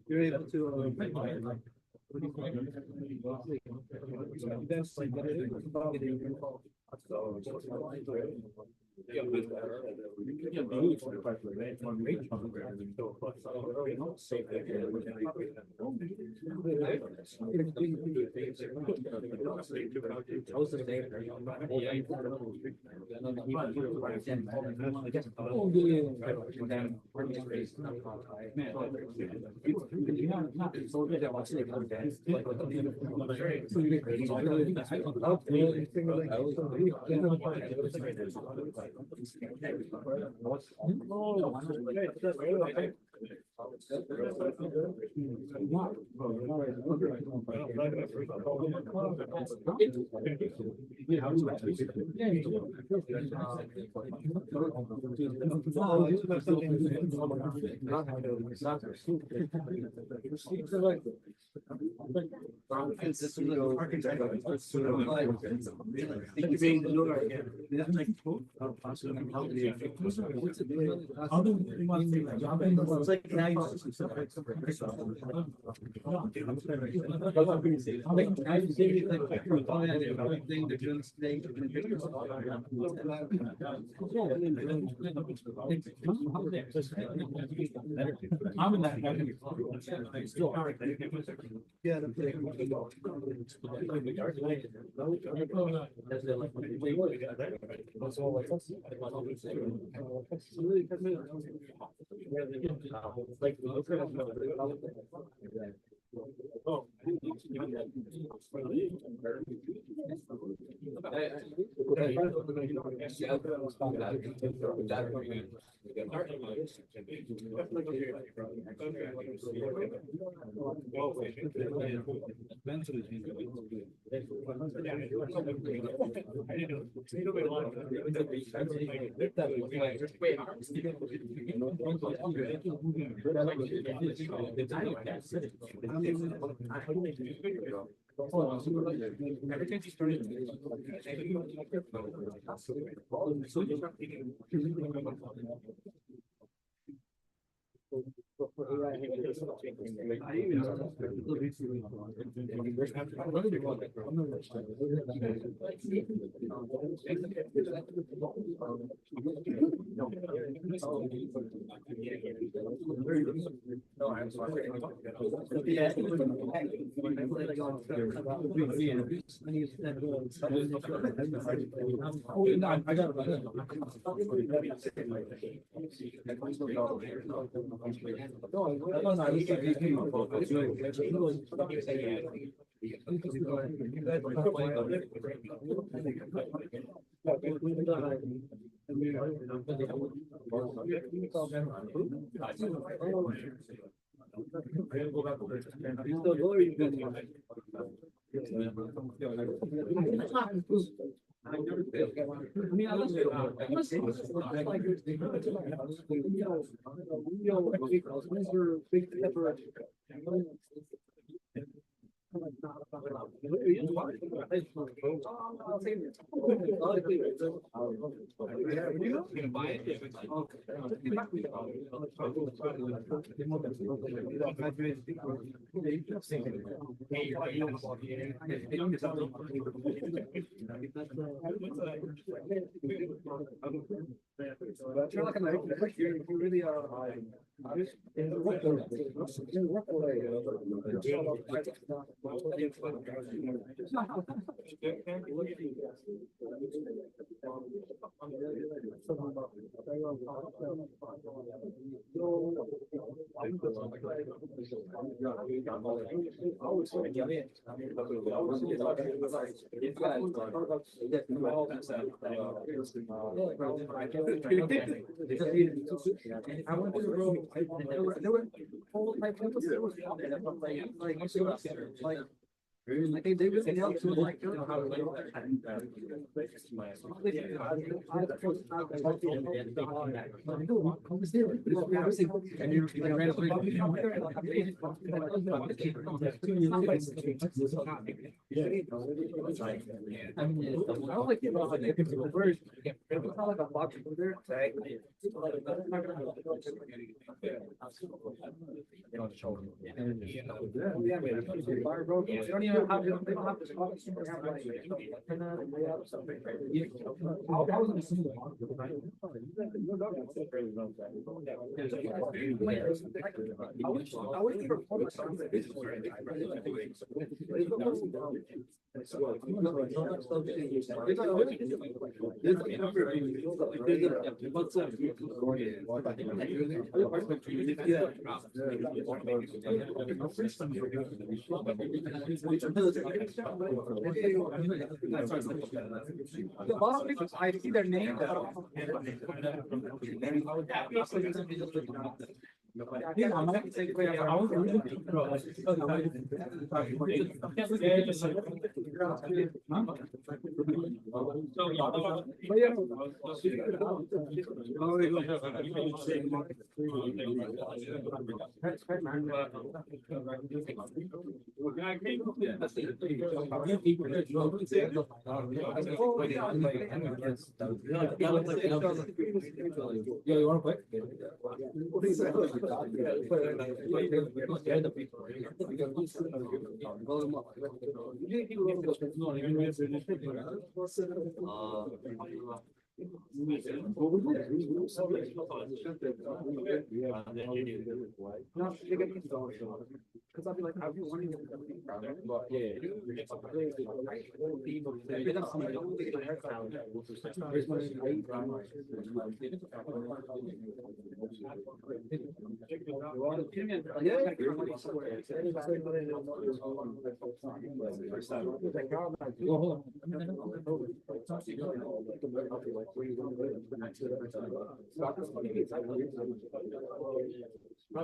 You're able to. I'm in that. Still. Yeah.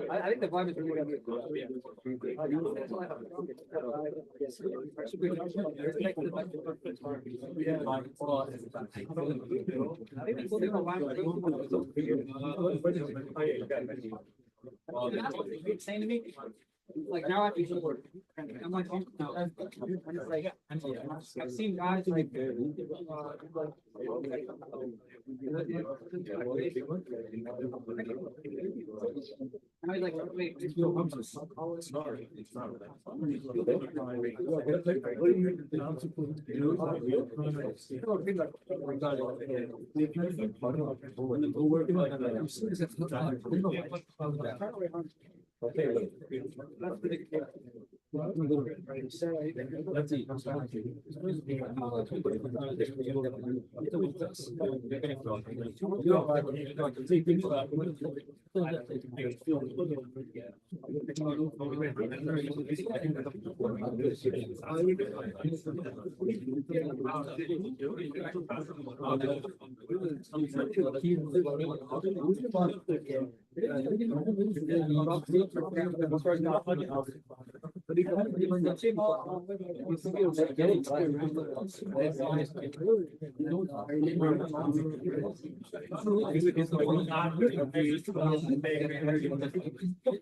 I think the vibe is really good. Saying to me, Like now I have to work. I'm like, oh, no. And it's like, I've seen guys like. I was like,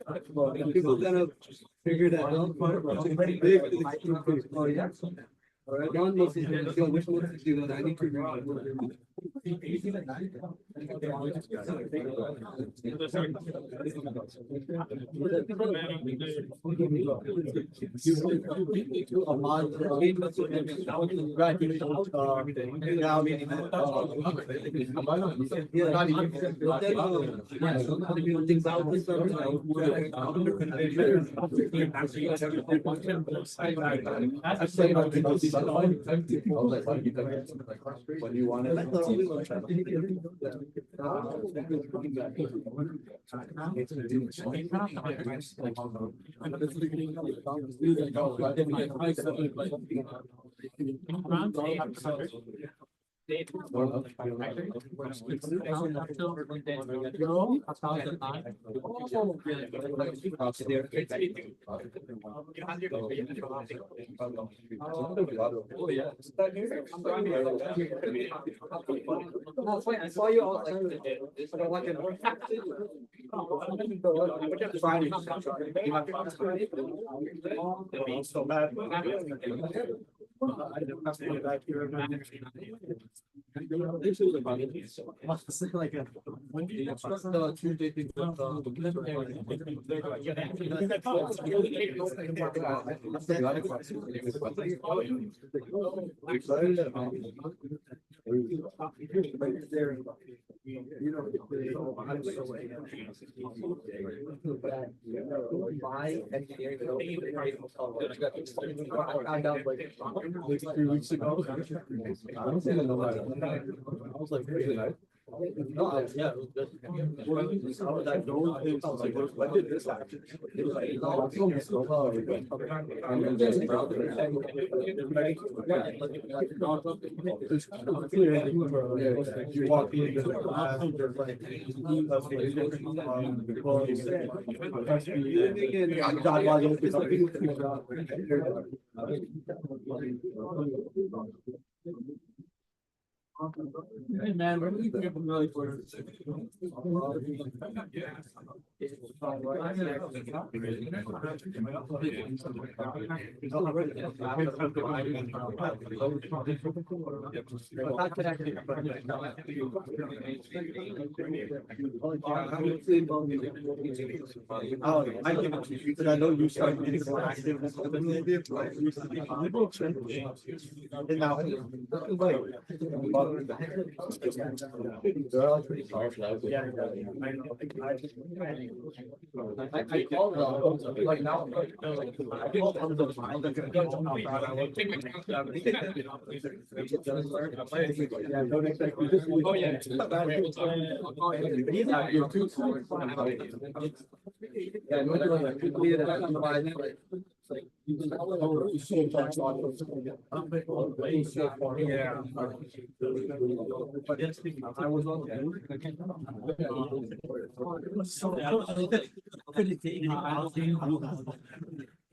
wait, people kind of figured that out. Oh, yeah. All right, John knows he's gonna go, which one to do, and I need to. When you want No, it's fine. I saw you all like. But I want to. So bad. Like a. Tuesday thing. Like 3 weeks ago. I was like, no, yeah, it was good. How was that going? I was like, what did this happen? It was like, no, it's going so well. It's clear that you walk in, there's like, Hey man, where do you think I'm really for? I give it to you because I know you started getting more active. And now. I called them, like now, I called Don't expect you this week. Oh, yeah. He's out here too. Yeah, no, like, people need to, like, You should have talked about it. yeah. I was on. So,